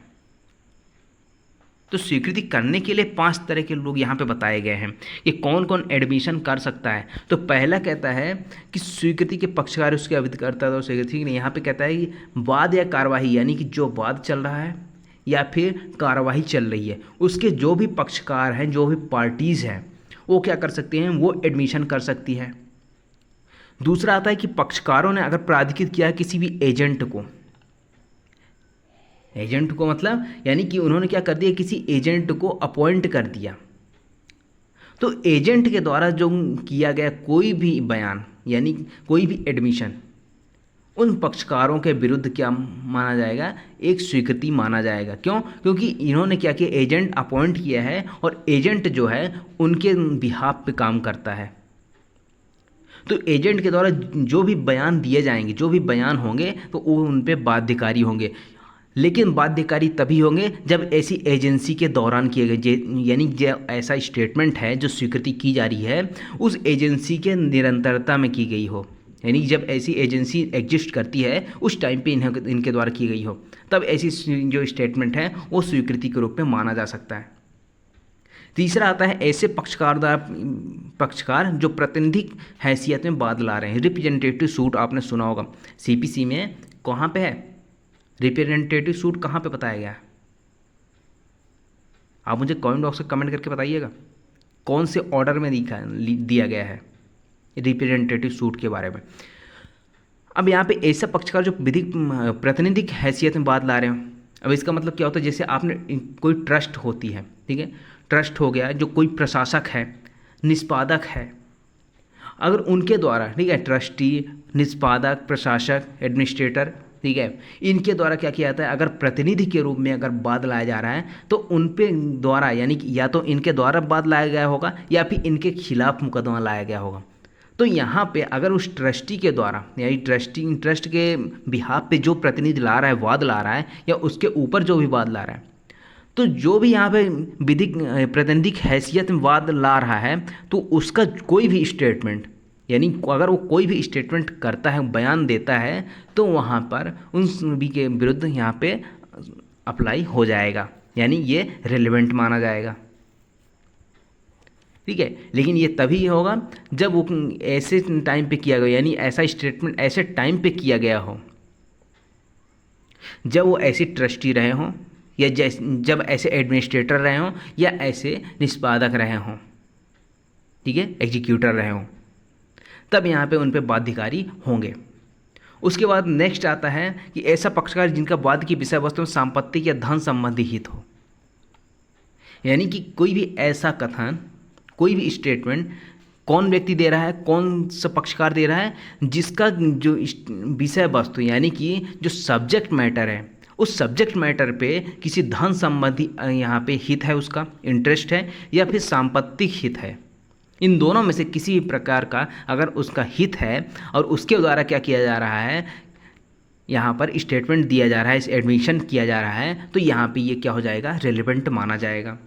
तो स्वीकृति करने के लिए 5 तरह के लोग यहाँ पे बताए गए हैं कि कौन कौन एडमिशन कर सकता है। तो पहला कहता है कि स्वीकृति के पक्षकार उसके अभिकर्ता तो स्वीकृति नहीं, यहाँ पे कहता है कि वाद या कार्यवाही, यानी कि जो वाद चल रहा है या फिर कार्यवाही चल रही है, उसके जो भी पक्षकार हैं, जो भी पार्टीज़ हैं, वो क्या कर सकते हैं, वो एडमिशन कर सकती है। दूसरा आता है कि पक्षकारों ने अगर प्राधिकृत किया है किसी भी एजेंट को, मतलब यानी कि उन्होंने क्या कर दिया, किसी एजेंट को अपॉइंट कर दिया, तो एजेंट के द्वारा जो किया गया कोई भी बयान यानी कोई भी एडमिशन, उन पक्षकारों के विरुद्ध क्या माना जाएगा, एक स्वीकृति माना जाएगा। क्यों? क्योंकि इन्होंने क्या किया, एजेंट अपॉइंट किया है और एजेंट जो है उनके बिहाफ पे काम करता है। तो एजेंट के द्वारा जो भी बयान दिए जाएंगे, जो भी बयान होंगे, तो वो उन पे बाध्यकारी होंगे। लेकिन बाध्यकारी तभी होंगे जब ऐसी एजेंसी के दौरान किए गए, यानी जो ऐसा स्टेटमेंट है जो स्वीकृति की जा रही है उस एजेंसी के निरंतरता में की गई हो, यानी जब ऐसी एजेंसी एग्जिस्ट करती है उस टाइम पे इनके द्वारा की गई हो, तब ऐसी जो स्टेटमेंट है वो स्वीकृति के रूप में माना जा सकता है। तीसरा आता है ऐसे पक्षकार जो प्रतिनिधि हैसियत में वाद ला रहे हैं। रिप्रेजेंटेटिव सूट आपने सुना होगा, सीपीसी में कहाँ पे है, रिप्रेजेंटेटिव सूट कहाँ पे बताया गया है, आप मुझे कमेंट बॉक्स में कमेंट करके बताइएगा कौन से ऑर्डर में दिया गया है रिप्रेजेंटेटिव सूट के बारे में। अब यहाँ पे ऐसा पक्षकार जो विधिक प्रातिनिधिक हैसियत में बात ला रहे हो, अब इसका मतलब क्या होता है, जैसे आपने कोई ट्रस्ट होती है, ठीक है, ट्रस्ट हो गया, जो कोई प्रशासक है, निष्पादक है, अगर उनके द्वारा, ठीक है, ट्रस्टी, निष्पादक, प्रशासक, एडमिनिस्ट्रेटर, ठीक है, इनके द्वारा क्या किया जाता है, अगर प्रतिनिधि के रूप में अगर बाद लाया जा रहा है तो उन पे द्वारा, यानी कि या तो इनके द्वारा बाद लाया गया होगा या फिर इनके खिलाफ मुकदमा लाया गया होगा। तो यहाँ पे अगर उस ट्रस्टी के द्वारा, यानी ट्रस्ट के बिहाफ पे जो प्रतिनिधि ला रहा है, वाद ला रहा है, या उसके ऊपर जो भी वाद ला रहा है, तो जो भी यहाँ पे विधिक प्रतिनिधिक हैसियत में वाद ला रहा है, तो उसका कोई भी स्टेटमेंट, यानी अगर वो कोई भी स्टेटमेंट करता है, बयान देता है, तो वहाँ पर उन सभी के विरुद्ध यहाँ पे अप्लाई हो जाएगा, यानी ये रिलेवेंट माना जाएगा, ठीक है। लेकिन ये तभी होगा जब वो ऐसे टाइम पे किया गया, यानी ऐसा स्टेटमेंट ऐसे टाइम पे किया गया हो जब वो ऐसे ट्रस्टी रहे हों, या जब ऐसे एडमिनिस्ट्रेटर रहे हों, या ऐसे निष्पादक रहे हों, ठीक है, एग्जीक्यूटर रहे हों, तब यहाँ पे उन पे बाध्यकारी होंगे। उसके बाद नेक्स्ट आता है कि ऐसा पक्षकार जिनका वाद की विषय वस्तु में संपत्ति या धन संबंधी हित हो, यानी कि कोई भी ऐसा कथन, कोई भी स्टेटमेंट कौन व्यक्ति दे रहा है, कौन सा पक्षकार दे रहा है, जिसका जो विषय वस्तु, यानी कि जो सब्जेक्ट मैटर है, उस सब्जेक्ट मैटर पे किसी धन संबंधी यहाँ पे हित है, उसका इंटरेस्ट है, या फिर सांपत्तिक हित है, इन दोनों में से किसी भी प्रकार का अगर उसका हित है और उसके द्वारा क्या किया जा रहा है, यहाँ पर स्टेटमेंट दिया जा रहा है, एडमिशन किया जा रहा है, तो यहाँ पे ये क्या हो जाएगा, रेलेवेंट माना जाएगा।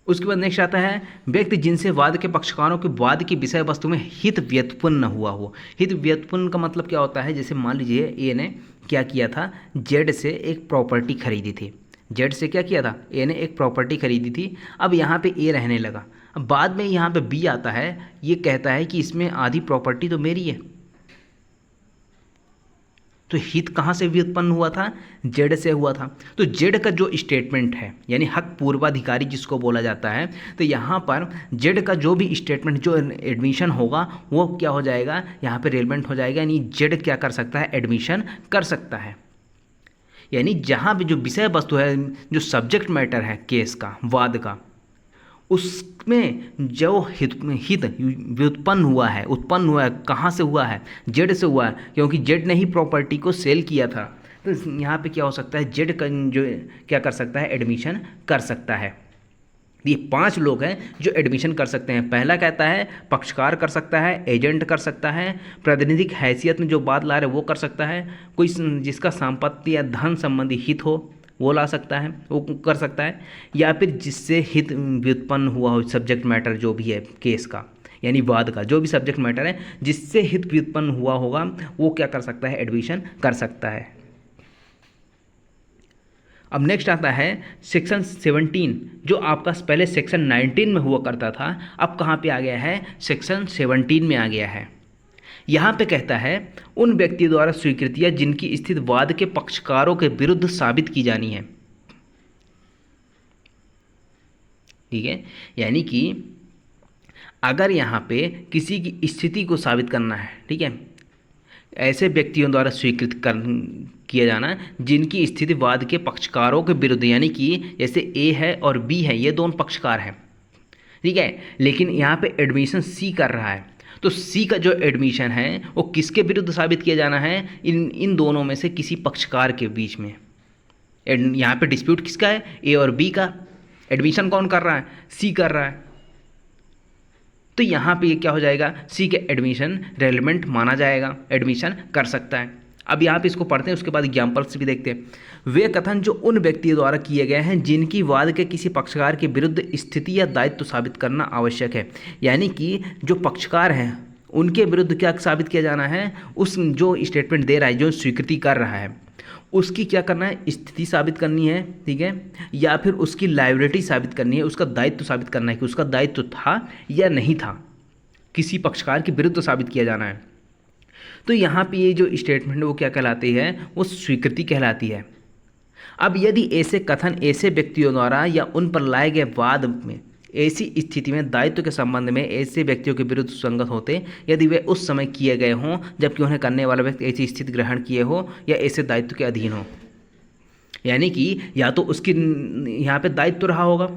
उसके बाद नेक्स्ट आता है व्यक्ति जिनसे वाद के पक्षकारों के वाद की विषय वस्तु में हित व्युत्पन्न हुआ हो। हित व्युत्पन्न का मतलब क्या होता है, जैसे मान लीजिए ए ने क्या किया था, जेड से एक प्रॉपर्टी खरीदी थी, जेड से क्या किया था, ए ने एक प्रॉपर्टी खरीदी थी। अब यहाँ पे ए रहने लगा, अब बाद में यहाँ पे बी आता है, ये कहता है कि इसमें आधी प्रॉपर्टी तो मेरी है, तो हित कहाँ से व्युत्पन्न हुआ था, जेड से हुआ था। तो जेड का जो स्टेटमेंट है, यानी हक पूर्वाधिकारी जिसको बोला जाता है, तो यहाँ पर जेड का जो भी स्टेटमेंट, जो एडमिशन होगा, वो क्या हो जाएगा, यहाँ पे रेलेवेंट हो जाएगा, यानी जेड क्या कर सकता है, एडमिशन कर सकता है। यानी जहाँ भी जो विषय वस्तु है, जो सब्जेक्ट मैटर है केस का, वाद का, उसमें जो हित व्युत्पन्न हुआ है, उत्पन्न हुआ है, कहाँ से हुआ है, जेड से हुआ है, क्योंकि जेड ने ही प्रॉपर्टी को सेल किया था। तो यहाँ पे क्या हो सकता है, जेड का जो क्या कर सकता है, एडमिशन कर सकता है। ये 5 लोग हैं जो एडमिशन कर सकते हैं। पहला कहता है पक्षकार कर सकता है, एजेंट कर सकता है, प्रातिनिधिक हैसियत में जो बात ला रहे वो कर सकता है, कोई जिसका संपत्ति या धन संबंधी हित हो वो ला सकता है, वो कर सकता है, या फिर जिससे हित व्युत्पन्न हुआ हो, सब्जेक्ट मैटर जो भी है केस का, यानी वाद का जो भी सब्जेक्ट मैटर है जिससे हित व्युत्पन्न हुआ होगा, वो क्या कर सकता है, एडमिशन कर सकता है। अब नेक्स्ट आता है सेक्शन 17, जो आपका पहले सेक्शन 19 में हुआ करता था, अब कहाँ पे आ गया है, सेक्शन 17 में आ गया है। यहाँ पे कहता है उन व्यक्ति द्वारा स्वीकृतियाँ जिनकी स्थिति वाद के पक्षकारों के विरुद्ध साबित की जानी है, ठीक है। यानी कि अगर यहाँ पे किसी की स्थिति को साबित करना है, ठीक है, ऐसे व्यक्तियों द्वारा स्वीकृत किया जाना जिनकी स्थिति वाद के पक्षकारों के विरुद्ध, यानी कि जैसे ए है और बी है, ये दोनों पक्षकार हैं, ठीक है, लेकिन यहाँ पे एडमिशन सी कर रहा है, तो सी का जो एडमिशन है वो किसके विरुद्ध साबित किया जाना है, इन दोनों में से किसी पक्षकार के बीच में। यहाँ पे डिस्प्यूट किसका है, ए और बी का। एडमिशन कौन कर रहा है, सी कर रहा है, तो यहाँ पे क्या हो जाएगा, सी के एडमिशन रेलेवेंट माना जाएगा, एडमिशन कर सकता है। अब यहाँ पे इसको पढ़ते हैं, उसके बाद एग्जाम्पल्स भी देखते हैं। वे कथन जो उन व्यक्तियों द्वारा किए गए हैं जिनकी वाद के किसी पक्षकार के विरुद्ध स्थिति या दायित्व साबित करना आवश्यक है, यानी कि जो पक्षकार हैं उनके विरुद्ध क्या साबित किया जाना है, उस जो स्टेटमेंट दे रहा है, जो स्वीकृति कर रहा है, उसकी क्या करना है, स्थिति साबित करनी है, ठीक है, या फिर उसकी लायबिलिटी साबित करनी है, उसका दायित्व साबित करना है कि उसका दायित्व था या नहीं था, किसी पक्षकार के विरुद्ध साबित किया जाना है। तो यहाँ पे ये जो स्टेटमेंट है वो क्या कहलाती है, वो स्वीकृति कहलाती है। अब यदि ऐसे कथन ऐसे व्यक्तियों द्वारा या उन पर लाए गए वाद में ऐसी स्थिति में दायित्व के संबंध में ऐसे व्यक्तियों के विरुद्ध सुसंगत होते, यदि वे उस समय किए गए हों जबकि उन्हें करने वाला व्यक्ति ऐसी स्थिति ग्रहण किए हो या ऐसे दायित्व के अधीन हो। यानी कि या तो उसकी यहाँ पे दायित्व रहा होगा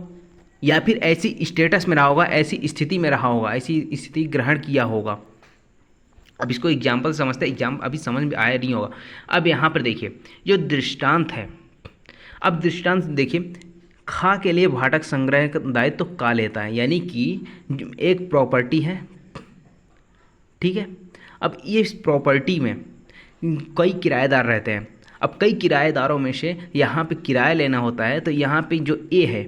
या फिर ऐसी स्टेटस में रहा होगा, ऐसी स्थिति में रहा होगा, ऐसी स्थिति ग्रहण किया होगा। अब इसको एग्जाम्पल समझते हैं, एग्जाम अभी समझ में आया नहीं होगा। अब यहाँ पर देखिए जो दृष्टांत है, अब दृष्टांत देखिए, खा के लिए भाटक संग्रह का दायित्व तो का लेता है, यानी कि एक प्रॉपर्टी है, ठीक है। अब ये इस प्रॉपर्टी में कई किराएदार रहते हैं। अब कई किराएदारों में से यहाँ पे किराया लेना होता है, तो यहाँ पे जो ए है,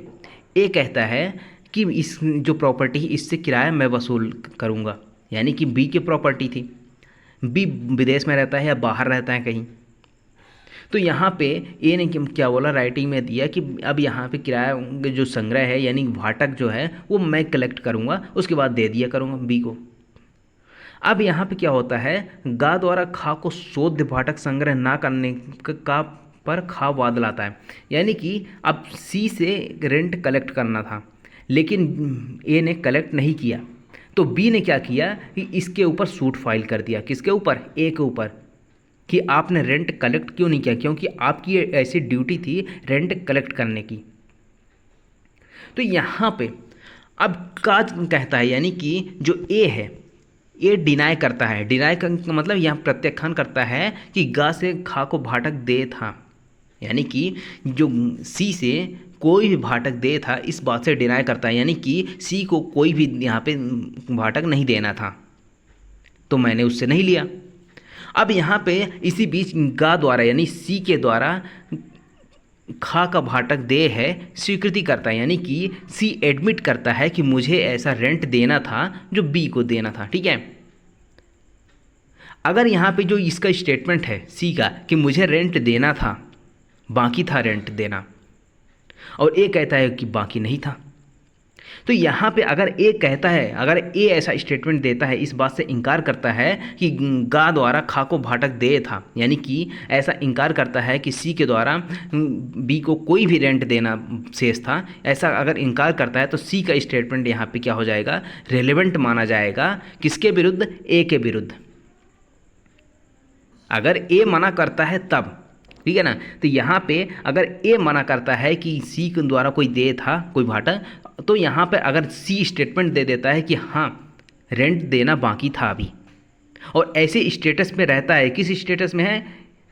ए कहता है कि इस जो प्रॉपर्टी है इससे किराया मैं वसूल करूँगा, यानी कि बी की प्रॉपर्टी थी, बी विदेश में रहता है या बाहर रहता है कहीं। तो यहाँ पे ए ने क्या बोला, राइटिंग में दिया कि अब यहाँ पे किराया जो संग्रह है यानी भाटक जो है वो मैं कलेक्ट करूँगा, उसके बाद दे दिया करूँगा बी को। अब यहाँ पे क्या होता है, गा द्वारा खा को शोध भाटक संग्रह ना करने का पर खा वाद लाता है, यानी कि अब सी से रेंट कलेक्ट करना था लेकिन ए ने कलेक्ट नहीं किया, तो बी ने क्या किया कि इसके ऊपर सूट फाइल कर दिया। किसके ऊपर? ए के ऊपर, कि आपने रेंट कलेक्ट क्यों नहीं किया, क्योंकि आपकी ऐसी ड्यूटी थी रेंट कलेक्ट करने की। तो यहाँ पे अब का कहता है, यानी कि जो ए है ये डिनाई करता है। डिनाई का मतलब यहाँ प्रत्याख्यान करता है कि गा से खा को भाटक दे था, यानी कि जो सी से कोई भी भाटक दे था इस बात से डिनाई करता है, यानी कि सी को कोई भी यहाँ पे भाटक नहीं देना था, तो मैंने उससे नहीं लिया। अब यहाँ पे इसी बीच गा द्वारा यानी सी के द्वारा खा का भाटक दे है स्वीकृति करता है, यानी कि सी एडमिट करता है कि मुझे ऐसा रेंट देना था जो बी को देना था, ठीक है। अगर यहाँ पे जो इसका स्टेटमेंट है सी का कि मुझे रेंट देना था, बाकी था रेंट देना, और ए कहता है कि बाकी नहीं था, तो यहाँ पे अगर ए कहता है, अगर ए ऐसा स्टेटमेंट देता है, इस बात से इनकार करता है कि गा द्वारा खा को भाटक दे था, यानी कि ऐसा इनकार करता है कि सी के द्वारा बी को कोई भी रेंट देना शेष था, ऐसा अगर इनकार करता है तो सी का स्टेटमेंट यहाँ पे क्या हो जाएगा, रेलेवेंट माना जाएगा। किसके विरुद्ध? ए के विरुद्ध। अगर ए मना करता है तब, ठीक है ना। तो यहाँ पे अगर ए मना करता है कि सी के द्वारा कोई दे था कोई भाटक, तो यहाँ पे अगर सी स्टेटमेंट दे देता है कि हाँ रेंट देना बाकी था अभी, और ऐसे स्टेटस में रहता है, किस स्टेटस में है,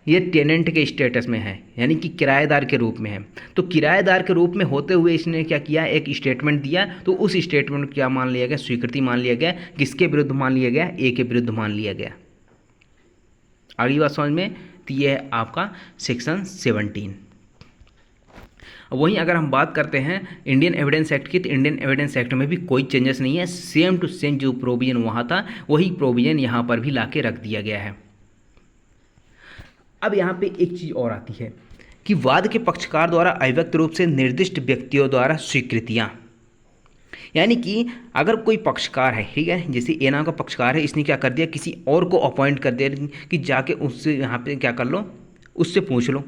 ये टेनेंट के स्टेटस में है, यानी कि किराएदार के रूप में है। तो किराएदार के रूप में होते हुए इसने क्या किया, एक स्टेटमेंट दिया, तो उस स्टेटमेंट को क्या मान लिया गया, स्वीकृति मान लिया गया। किसके विरुद्ध मान लिया गया? ए के विरुद्ध मान लिया गया। अगली बात समझ में, तो ये है आपका सेक्शन 17। वहीं अगर हम बात करते हैं इंडियन एविडेंस एक्ट की, तो इंडियन एविडेंस एक्ट में भी कोई चेंजेस नहीं है, सेम टू सेम जो प्रोविजन वहाँ था वही प्रोविजन यहाँ पर भी लाके रख दिया गया है। अब यहाँ पे एक चीज़ और आती है कि वाद के पक्षकार द्वारा अव्यक्त रूप से निर्दिष्ट व्यक्तियों द्वारा स्वीकृतियाँ, यानी कि अगर कोई पक्षकार है, ठीक है, जैसे ए नाम का पक्षकार है, इसने क्या कर दिया, किसी और को अपॉइंट कर दिया कि जाके उससे यहाँ पे क्या कर लो, उससे पूछ लो,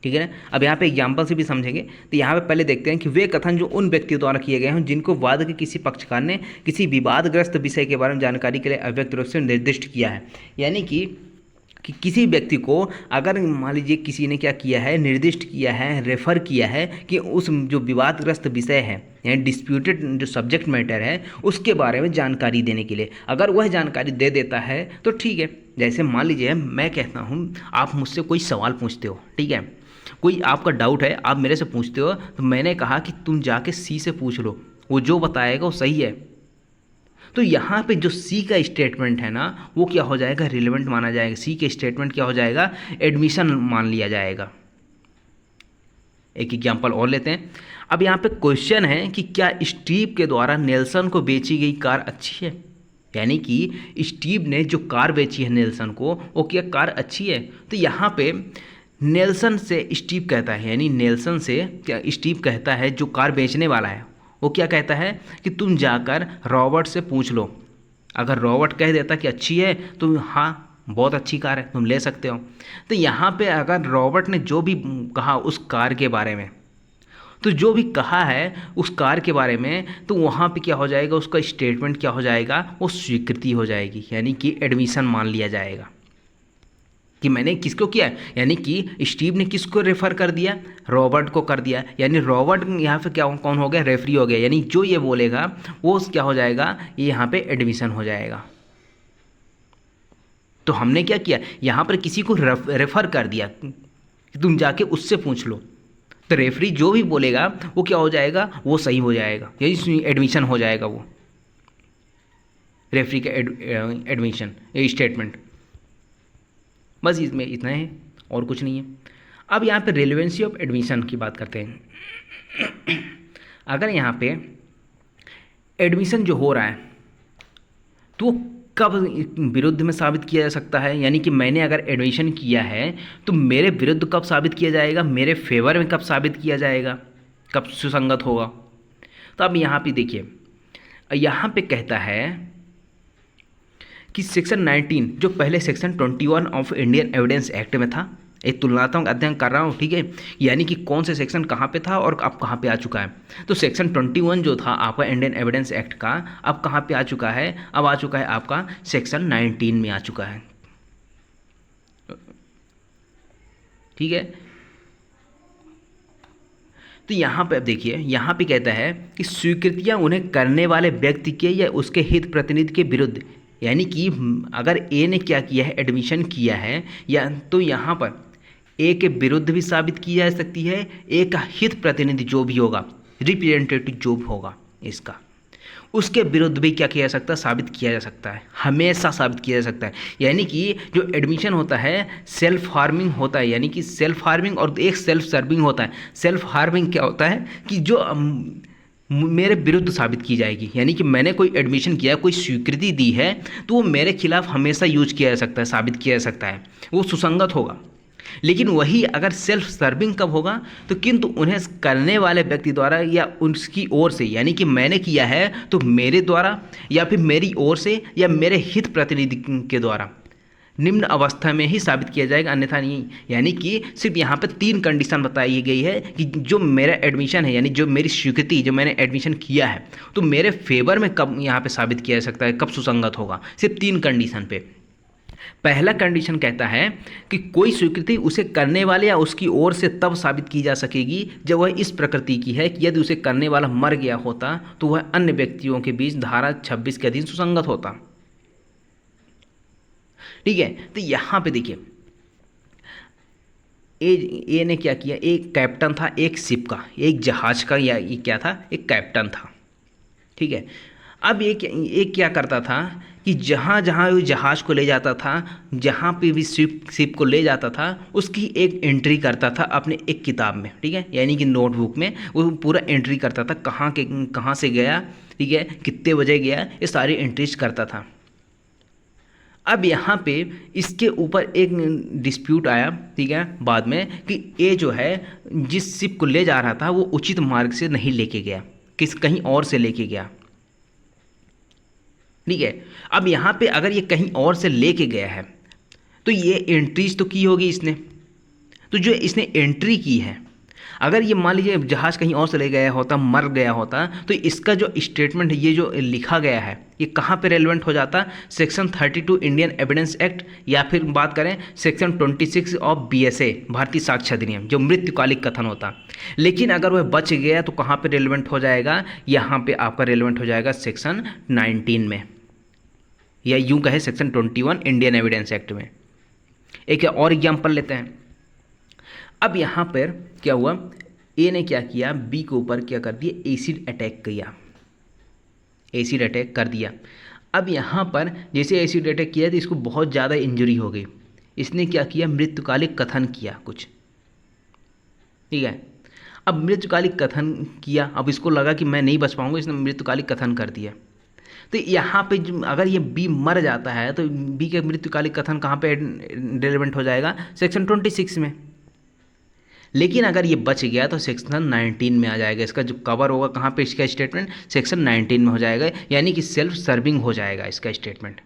ठीक है ना। अब यहाँ पे एग्जाम्पल से भी समझेंगे। तो यहाँ पे पहले देखते हैं कि वे कथन जो उन व्यक्तियों द्वारा किए गए हैं जिनको वाद के किसी पक्षकार ने किसी विवादग्रस्त विषय के बारे में जानकारी के लिए अव्यक्त रूप से निर्दिष्ट किया है, यानी कि किसी व्यक्ति को अगर मान लीजिए किसी ने क्या किया है, निर्दिष्ट किया है, रेफर किया है कि उस जो विवादग्रस्त विषय है यानी डिस्प्यूटेड जो सब्जेक्ट मैटर है उसके बारे में जानकारी देने के लिए, अगर वह जानकारी दे देता है तो ठीक है। जैसे मान लीजिए मैं कहता हूँ, आप मुझसे कोई सवाल पूछते हो, ठीक है, कोई आपका डाउट है, आप मेरे से पूछते हो, तो मैंने कहा कि तुम जाके सी से पूछ लो, वो जो बताएगा वो सही है। तो यहाँ पे जो सी का स्टेटमेंट है ना वो क्या हो जाएगा, रिलेवेंट माना जाएगा। सी के स्टेटमेंट क्या हो जाएगा, एडमिशन मान लिया जाएगा। एक एग्जांपल और लेते हैं। अब यहाँ पे क्वेश्चन है कि क्या स्टीव के द्वारा नेल्सन को बेची गई कार अच्छी है, यानी कि स्टीव ने जो कार बेची है नेल्सन को, वो क्या कार अच्छी है। तो यहाँ पे नेल्सन से स्टीव कहता है, यानी नेल्सन से क्या स्टीव कहता है, जो कार बेचने वाला है वो क्या कहता है कि तुम जाकर रॉबर्ट से पूछ लो। अगर रॉबर्ट कह देता कि अच्छी है तो हाँ बहुत अच्छी कार है, तुम ले सकते हो। तो यहाँ पे अगर रॉबर्ट ने जो भी कहा उस कार के बारे में, तो जो भी कहा है उस कार के बारे में, तो वहाँ पे क्या हो जाएगा, उसका स्टेटमेंट क्या हो जाएगा, वो स्वीकृति हो जाएगी, यानी कि एडमिशन मान लिया जाएगा कि मैंने किसको किया, यानी कि स्टीव ने किसको रेफर कर दिया, रॉबर्ट को कर दिया, यानी रॉबर्ट यहाँ पे क्या कौन हो गया, रेफरी हो गया, यानी जो ये बोलेगा वो क्या हो जाएगा, ये यहाँ पे एडमिशन हो जाएगा। तो हमने क्या किया, यहाँ पर किसी को रेफर कर दिया कि तुम जाके उससे पूछ लो, तो रेफरी जो भी बोलेगा वो क्या हो जाएगा, वो सही हो जाएगा, यही एडमिशन हो जाएगा, वो रेफरी का एडमिशन स्टेटमेंट। बस इसमें इतना है और कुछ नहीं है। अब यहाँ पे रेलेवेंसी ऑफ एडमिशन की बात करते हैं। अगर यहाँ पे एडमिशन जो हो रहा है तो कब विरुद्ध में साबित किया जा सकता है, यानी कि मैंने अगर एडमिशन किया है तो मेरे विरुद्ध कब साबित किया जाएगा, मेरे फेवर में कब साबित किया जाएगा, कब सुसंगत होगा। तो अब यहाँ पे देखिए, यहाँ पे कहता है कि सेक्शन 19 जो पहले section 21 of Indian evidence act में था, एक तुलनात्मक अध्ययन कर रहा हूँ, ठीक है, यानी कि कौन से सेक्शन कहाँ पे था और अब कहाँ पे आ चुका है। तो सेक्शन 21 जो था आपका इंडियन एविडेंस एक्ट का, अब कहाँ पे आ चुका है, अब आ चुका है आपका सेक्शन 19 में आ चुका है, ठीक है। तो यहाँ पे अब देखिए, यहाँ पे कहता है कि स्वीकृतियाँ उन्हें करने वाले व्यक्ति के या उसके हित प्रतिनिधि के विरुद्ध, यानी कि अगर ए ने क्या किया है, एडमिशन किया है, या तो यहाँ पर ए के विरुद्ध भी साबित की जा सकती है, ए का हित प्रतिनिधि जो भी होगा, रिप्रेजेंटेटिव जो भी होगा इसका, उसके विरुद्ध भी क्या किया जा सकता है, साबित किया जा सकता है, हमेशा साबित किया जा सकता है। यानी कि जो एडमिशन होता है सेल्फ हार्मिंग होता है, यानी कि सेल्फ हार्मिंग और एक सेल्फ सर्विंग होता है। सेल्फ हार्मिंग क्या होता है कि जो मेरे विरुद्ध साबित की जाएगी, यानी कि मैंने कोई एडमिशन किया, कोई स्वीकृति दी है, तो वो मेरे खिलाफ हमेशा यूज किया जा सकता है, साबित किया जा सकता है, वो सुसंगत होगा। लेकिन वही अगर सेल्फ सर्विंग कब होगा, तो किंतु उन्हें करने वाले व्यक्ति द्वारा या उसकी ओर से, यानी कि मैंने किया है तो मेरे द्वारा या फिर मेरी ओर से या मेरे हित प्रतिनिधि के द्वारा निम्न अवस्था में ही साबित किया जाएगा, अन्यथा नहीं। यानी कि सिर्फ यहाँ पर 3 कंडीशन बताई गई है कि जो मेरा एडमिशन है, यानी जो मेरी स्वीकृति, जो मैंने एडमिशन किया है, तो मेरे फेवर में कब यहाँ पे साबित किया जा सकता है, कब सुसंगत होगा, सिर्फ 3 कंडीशन पे। पहला कंडीशन कहता है कि कोई स्वीकृति उसे करने वाले या उसकी ओर से तब साबित की जा सकेगी जब वह इस प्रकृति की है कि यदि उसे करने वाला मर गया होता तो वह अन्य व्यक्तियों के बीच धारा 26 के अधीन सुसंगत होता, ठीक है। तो यहाँ पे देखिए, ए ने क्या किया, एक कैप्टन था एक शिप का, एक जहाज का, या ये क्या था, एक कैप्टन था, ठीक है। अब एक क्या करता था कि जहाँ जहाँ वो जहाज़ को ले जाता था, जहाँ पे भी शिप को ले जाता था, उसकी एक एंट्री करता था अपने एक किताब में, ठीक है, यानी कि नोटबुक में वो पूरा एंट्री करता था, कहाँ से गया, ठीक है, कितने बजे गया, ये सारी एंट्रीज करता था। अब यहाँ पे इसके ऊपर एक डिस्प्यूट आया, ठीक है, बाद में, कि ये जो है जिस शिप को ले जा रहा था वो उचित मार्ग से नहीं लेके गया, कहीं और से लेके गया, ठीक है। अब यहाँ पे अगर ये कहीं और से लेके गया है तो ये एंट्रीज तो की होगी इसने, तो जो इसने एंट्री की है, अगर ये मान लीजिए जहाज़ कहीं और से ले गया होता, मर गया होता, तो इसका जो स्टेटमेंट है, ये जो लिखा गया है, ये कहाँ पे रेलेवेंट हो जाता, सेक्शन 32 इंडियन एविडेंस एक्ट, या फिर बात करें सेक्शन 26 ऑफ BSA भारतीय साक्ष्य अधिनियम, जो मृत्युकालिक कथन होता। लेकिन अगर वह बच गया तो कहाँ पे रेलेवेंट हो जाएगा, यहाँ पे आपका रेलेवेंट हो जाएगा सेक्शन 19 में, या यूँ कहे सेक्शन 21 इंडियन एविडेंस एक्ट में। एक और एग्जाम्पल लेते हैं। अब यहाँ पर क्या हुआ, ए ने क्या किया, बी के ऊपर क्या कर दिया, एसिड अटैक किया, एसिड अटैक कर दिया। अब यहाँ पर जैसे एसिड अटैक किया तो इसको बहुत ज़्यादा इंजरी हो गई, इसने क्या किया, मृत्युकालिक कथन किया कुछ, ठीक है। अब मृत्युकालिक कथन किया, अब इसको लगा कि मैं नहीं बच पाऊंगा, इसने मृत्युकालिक कथन कर दिया। तो यहाँ पे अगर ये बी मर जाता है तो बी के मृत्युकालिक कथन कहाँ पे रेलेवेंट हो जाएगा, सेक्शन 26 में। लेकिन अगर ये बच गया तो सेक्शन 19 में आ जाएगा, इसका जो कवर होगा कहाँ पे, इसका स्टेटमेंट सेक्शन 19 में हो जाएगा, यानी कि सेल्फ सर्विंग हो जाएगा इसका स्टेटमेंट,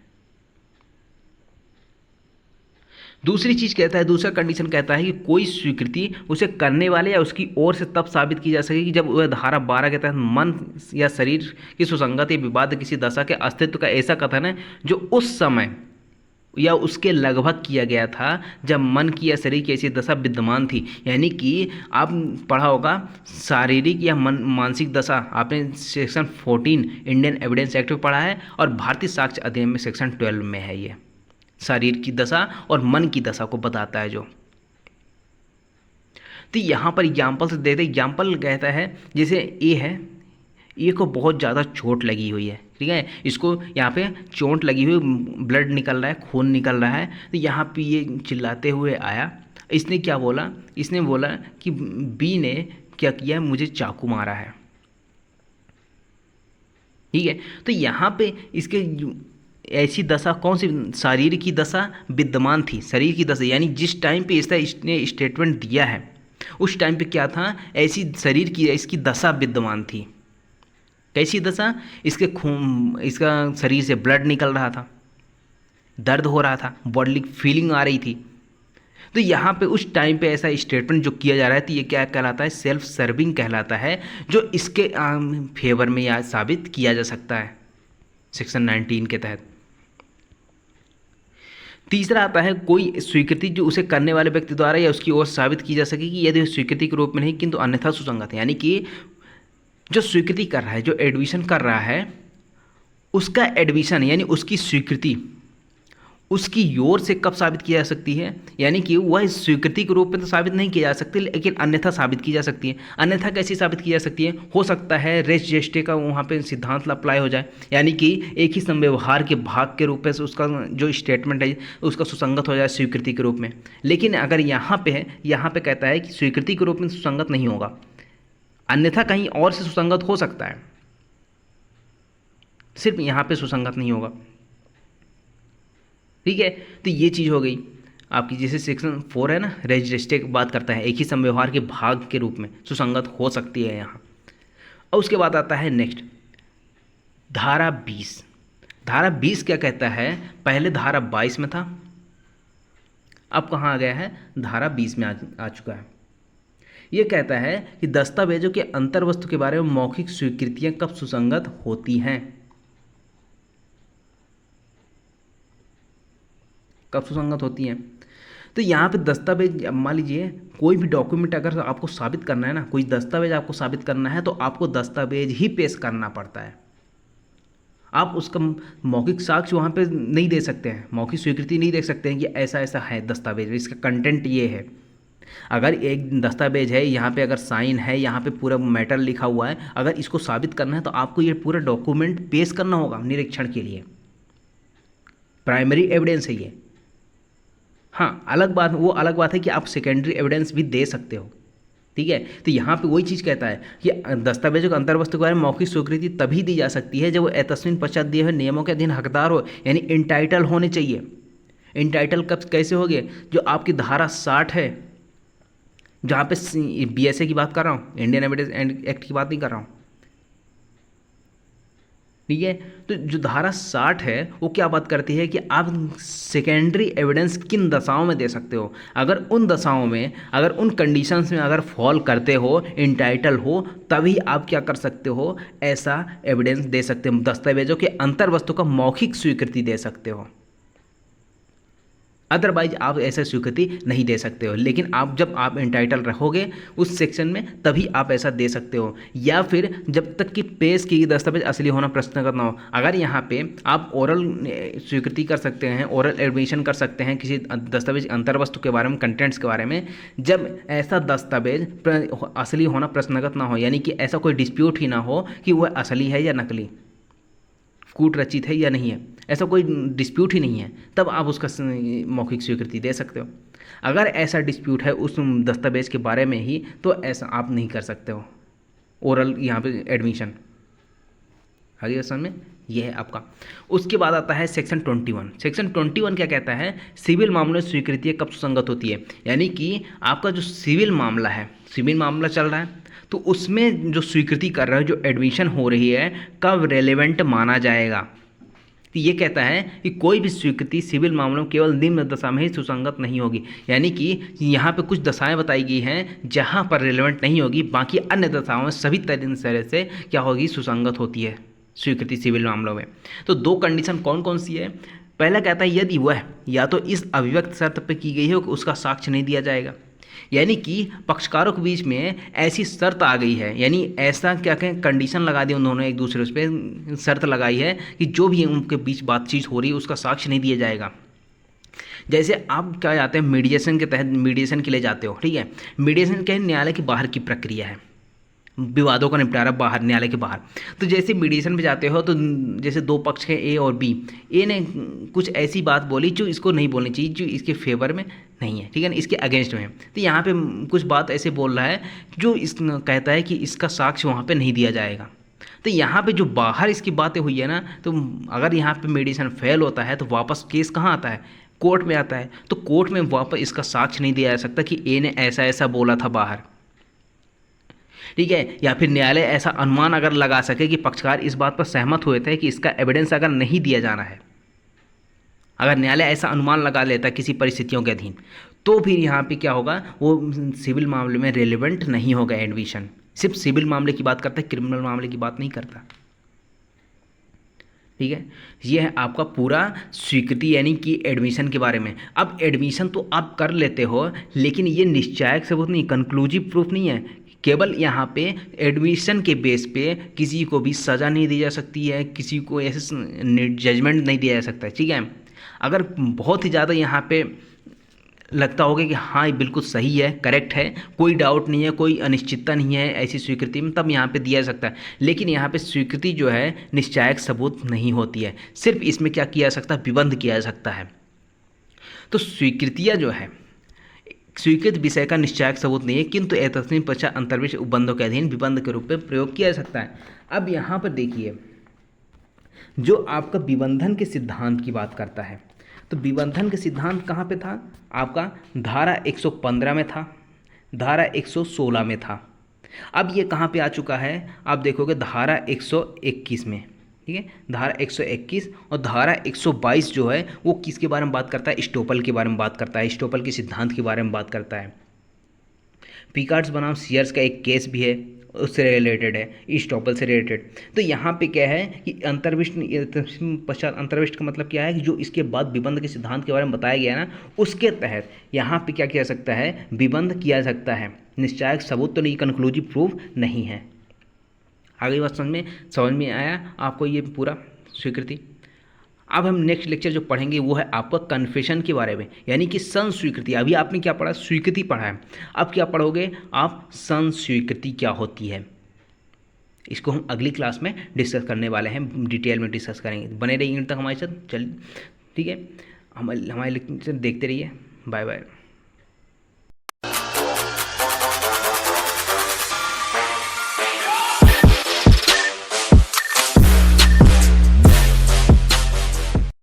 दूसरी चीज़ कहता है, दूसरा कंडीशन कहता है कि कोई स्वीकृति उसे करने वाले या उसकी ओर से तब साबित की जा सकेगी जब वह धारा 12 के तहत मन या शरीर की सुसंगत या विवाद किसी दशा के अस्तित्व का ऐसा कथन है जो उस समय या उसके लगभग किया गया था जब मन की या शरीर की ऐसी दशा विद्यमान थी। यानी कि आप पढ़ा होगा शारीरिक या मानसिक दशा, आपने सेक्शन 14 इंडियन एविडेंस एक्ट में पढ़ा है और भारतीय साक्ष्य अधिनियम में सेक्शन 12 में है। ये शरीर की दशा और मन की दशा को बताता है जो। तो यहाँ पर एग्जाम्पल से देते, एग्जाम्पल कहता है जैसे ए है, ए को बहुत ज़्यादा चोट लगी हुई है, ठीक है, इसको यहाँ पे चोट लगी हुई, ब्लड निकल रहा है, खून निकल रहा है। तो यहाँ पे ये चिल्लाते हुए आया, इसने क्या बोला, इसने बोला कि बी ने क्या किया, मुझे चाकू मारा है, ठीक है। तो यहाँ पे इसके ऐसी दशा कौन सी, शरीर की दशा विद्यमान थी, शरीर की दशा यानी जिस टाइम पे इसने स्टेटमेंट दिया है उस टाइम पे क्या था, ऐसी शरीर की इसकी दशा विद्यमान थी। कैसी दशा, इसके खून, इसका शरीर से ब्लड निकल रहा था, दर्द हो रहा था, बॉडी फीलिंग आ रही थी। तो यहाँ पे उस टाइम पे ऐसा स्टेटमेंट जो किया जा रहा है तो ये क्या कहलाता है, सेल्फ सर्विंग कहलाता है, जो इसके फेवर में या साबित किया जा सकता है सेक्शन 19 के तहत। तीसरा आता है कोई स्वीकृति जो उसे करने वाले व्यक्ति द्वारा या उसकी ओर साबित की जा सकेगी यदि स्वीकृति के रूप में नहीं किंतु अन्यथा सुसंगत है। यानी कि जो स्वीकृति कर रहा है, जो एडमिशन कर रहा है, उसका एडमिशन यानी उसकी स्वीकृति उसकी ओर से कब साबित की जा सकती है, यानी कि वह स्वीकृति के रूप में तो साबित नहीं की जा सकती लेकिन अन्यथा साबित की जा सकती है। अन्यथा कैसी साबित की जा सकती है, हो सकता है रेस जेस्टे का वहाँ पे सिद्धांत अप्लाई हो जाए, यानी कि एक ही संव्यवहार के भाग के रूप में से उसका जो स्टेटमेंट है उसका सुसंगत हो जाए स्वीकृति के रूप में। लेकिन अगर यहाँ पे है, यहाँ पे कहता है कि स्वीकृति के रूप में सुसंगत नहीं होगा, अन्यथा कहीं और से सुसंगत हो सकता है, सिर्फ यहाँ पे सुसंगत नहीं होगा, ठीक है। तो ये चीज़ हो गई आपकी, जैसे सेक्शन 4 है ना, रजिस्ट्रे की बात करता है, एक ही संव्यवहार के भाग के रूप में सुसंगत हो सकती है यहाँ। और उसके बाद आता है नेक्स्ट धारा 20। धारा 20 क्या कहता है, पहले धारा 22 में था, अब कहाँ आ गया है, धारा 20 में आ चुका है। ये कहता है कि दस्तावेजों के अंतर्वस्तु के बारे में मौखिक स्वीकृतियां कब सुसंगत होती हैं, कब सुसंगत होती हैं। तो यहाँ पे दस्तावेज, मान लीजिए कोई भी डॉक्यूमेंट अगर आपको साबित करना है ना, कोई दस्तावेज आपको साबित करना है तो आपको दस्तावेज ही पेश करना पड़ता है। आप उसका मौखिक साक्ष्य वहाँ पे नहीं दे सकते हैं, मौखिक स्वीकृति नहीं दे सकते हैं कि ऐसा ऐसा है दस्तावेज, इसका कंटेंट ये है। अगर एक दस्तावेज है, यहाँ पे अगर साइन है, यहाँ पे पूरा मैटर लिखा हुआ है, अगर इसको साबित करना है तो आपको ये पूरा डॉक्यूमेंट पेश करना होगा निरीक्षण के लिए, प्राइमरी एविडेंस है ये। हाँ, अलग बात, वो अलग बात है कि आप सेकेंडरी एविडेंस भी दे सकते हो, ठीक है। तो यहाँ पे वही चीज़ कहता है कि दस्तावेजों के अंतर्वस्तु के बारे में मौखिक स्वीकृति तभी दी जा सकती है जब वो तस्वीर पश्चात दिए हुए नियमों के अधीन हकदार हो, यानी इंटाइटल होने चाहिए। इंटाइटल कब कैसे हो गए, जो आपकी धारा 60 है, जहाँ पे BSA की बात कर रहा हूँ, इंडियन एविडेंस एक्ट की बात नहीं कर रहा हूँ, ठीक है। तो जो धारा 60 है वो क्या बात करती है कि आप सेकेंडरी एविडेंस किन दशाओं में दे सकते हो, अगर उन दशाओं में, अगर उन कंडीशंस में अगर फॉल करते हो, इंटाइटल हो, तभी आप क्या कर सकते हो, ऐसा एविडेंस दे सकते हो, दस्तावेजों के अंतर्वस्तु का मौखिक स्वीकृति दे सकते हो। अदरवाइज आप ऐसा स्वीकृति नहीं दे सकते हो। लेकिन आप जब आप इंटाइटल रहोगे उस सेक्शन में तभी आप ऐसा दे सकते हो, या फिर जब तक कि पेश की दस्तावेज असली होना प्रश्नगत ना हो। अगर यहाँ पे आप ओरल स्वीकृति कर सकते हैं, ओरल एडमिशन कर सकते हैं किसी दस्तावेज अंतर्वस्तु के बारे में, कंटेंट्स के बारे में, जब ऐसा दस्तावेज असली होना प्रश्नगत ना हो, यानी कि ऐसा कोई डिस्प्यूट ही ना हो कि वह असली है या नकली, कूट रचित है या नहीं है, ऐसा कोई डिस्प्यूट ही नहीं है, तब आप उसका मौखिक स्वीकृति दे सकते हो। अगर ऐसा डिस्प्यूट है उस दस्तावेज के बारे में ही, तो ऐसा आप नहीं कर सकते हो ओरल यहाँ पे एडमिशन। आगे समझ में, यह है आपका। उसके बाद आता है सेक्शन 21। सेक्शन 21 क्या कहता है, सिविल मामलों में स्वीकृति कब सुसंगत होती है, यानी कि आपका जो सिविल मामला है, सिविल मामला चल रहा है, तो उसमें जो स्वीकृति कर रहा है, जो एडमिशन हो रही है, कब रेलेवेंट माना जाएगा, तो ये कहता है कि कोई भी स्वीकृति सिविल मामलों में केवल निम्न दशा में ही सुसंगत नहीं होगी, यानी कि यहाँ पे कुछ दशाएं बताई गई हैं जहाँ पर रिलेवेंट नहीं होगी, बाकी अन्य दशाओं में सभी तरह से क्या होगी, सुसंगत होती है स्वीकृति सिविल मामलों में। तो दो कंडीशन कौन कौन सी है? पहला कहता है यदि वह या तो इस अभिव्यक्त शर्त पर की गई हो कि उसका साक्ष्य नहीं दिया जाएगा, यानी कि पक्षकारों के बीच में ऐसी शर्त आ गई है, यानी ऐसा क्या कहें कंडीशन लगा दी उन्होंने एक दूसरे उस पर शर्त लगाई है कि जो भी उनके बीच बातचीत हो रही है उसका साक्ष्य नहीं दिया जाएगा। जैसे आप क्या जाते हैं मीडिएशन के तहत, मीडिएशन के लिए जाते हो, ठीक है, मीडिएशन क्या है, न्यायालय के बाहर की प्रक्रिया है, विवादों का निपटारा बाहर, न्यायालय के बाहर। तो जैसे मीडिएशन पे जाते हो तो जैसे दो पक्ष हैं ए और बी, ए ने कुछ ऐसी बात बोली जो इसको नहीं बोलनी चाहिए, जो इसके फेवर में नहीं है, ठीक है ना, इसके अगेंस्ट में है। तो यहाँ पे कुछ बात ऐसे बोल रहा है जो इस कहता है कि इसका साक्ष्य वहाँ पे नहीं दिया जाएगा। तो यहाँ पे जो बाहर इसकी बातें हुई है ना, तो अगर यहाँ पे मीडिएशन फेल होता है तो वापस केस कहाँ आता है, कोर्ट में आता है। तो कोर्ट में वापस इसका साक्ष्य नहीं दिया जा सकता कि ए ने ऐसा ऐसा बोला था बाहर, ठीक है, या फिर न्यायालय ऐसा अनुमान अगर लगा सके कि पक्षकार इस बात पर सहमत हुए थे कि इसका एविडेंस अगर नहीं दिया जाना है, अगर न्यायालय ऐसा अनुमान लगा लेता है किसी परिस्थितियों के अधीन, तो फिर यहाँ पे क्या होगा, वो सिविल मामले में रेलेवेंट नहीं होगा एडमिशन। सिर्फ सिविल मामले की बात करता है, क्रिमिनल मामले की बात नहीं करता, ठीक है। ये है आपका पूरा स्वीकृति यानी कि एडमिशन के बारे में। अब एडमिशन तो आप कर लेते हो, लेकिन ये निश्चायक सबूत नहीं, कंक्लूसिव प्रूफ नहीं है। केवल यहाँ पे एडमिशन के बेस पे किसी को भी सज़ा नहीं दी जा सकती है, किसी को ऐसे जजमेंट नहीं दिया जा सकता है, ठीक है। अगर बहुत ही ज़्यादा यहाँ पे लगता होगा कि हाँ ये बिल्कुल सही है, करेक्ट है, कोई डाउट नहीं है, कोई अनिश्चितता नहीं है ऐसी स्वीकृति में, तब यहाँ पे दिया जा सकता है। लेकिन यहाँ पे स्वीकृति जो है निश्चायक सबूत नहीं होती है, सिर्फ इसमें क्या किया जा सकता है, विबंध किया जा सकता है। तो स्वीकृतियाँ जो है स्वीकृत विषय का निश्चायक सबूत नहीं है, किंतु एतस्मिन् पश्चात् अंतर्विषय उपबंधों के अधीन विबंध के रूप में प्रयोग किया जा सकता है। अब यहाँ पर देखिए, जो आपका विबंधन के सिद्धांत की बात करता है, तो विबंधन के सिद्धांत कहाँ पे था, आपका धारा 115 में था, धारा 116 में था। अब ये कहाँ पे आ चुका है, आप देखोगे धारा 121 में, ठीक है, धारा 121 और धारा 122 जो है वो किसके बारे में बात करता है, स्टोपल के बारे में बात करता है, स्टोपल के सिद्धांत के बारे में बात करता है। पिकार्ड्स बनाम सीयर्स का एक केस भी है, उससे रिलेटेड है, स्टोपल से रिलेटेड। तो यहाँ पे क्या है कि अंतर्विष्ट पश्चात, अंतर्विष्ट का मतलब क्या है कि जो इसके बाद विबंध के सिद्धांत के बारे में बताया गया ना, उसके तहत यहाँ पे क्या किया सकता है, विबंध किया सकता है। निश्चायक सबूत तो नहीं, कंक्लूसिव प्रूफ नहीं है। आगे बात समझ में आया आपको ये पूरा स्वीकृति। अब हम नेक्स्ट लेक्चर जो पढ़ेंगे वो है आपका कन्फेशन के बारे में, यानी कि संस्वीकृति। अभी आपने क्या पढ़ा, स्वीकृति पढ़ा है, अब क्या पढ़ोगे आप, संस्वीकृति क्या होती है। इसको हम अगली क्लास में डिस्कस करने वाले हैं, डिटेल में डिस्कस करेंगे। बने रहिए इन तक हमारे साथ, चलिए ठीक है, हमारे लेक्चर देखते रहिए। Bye bye.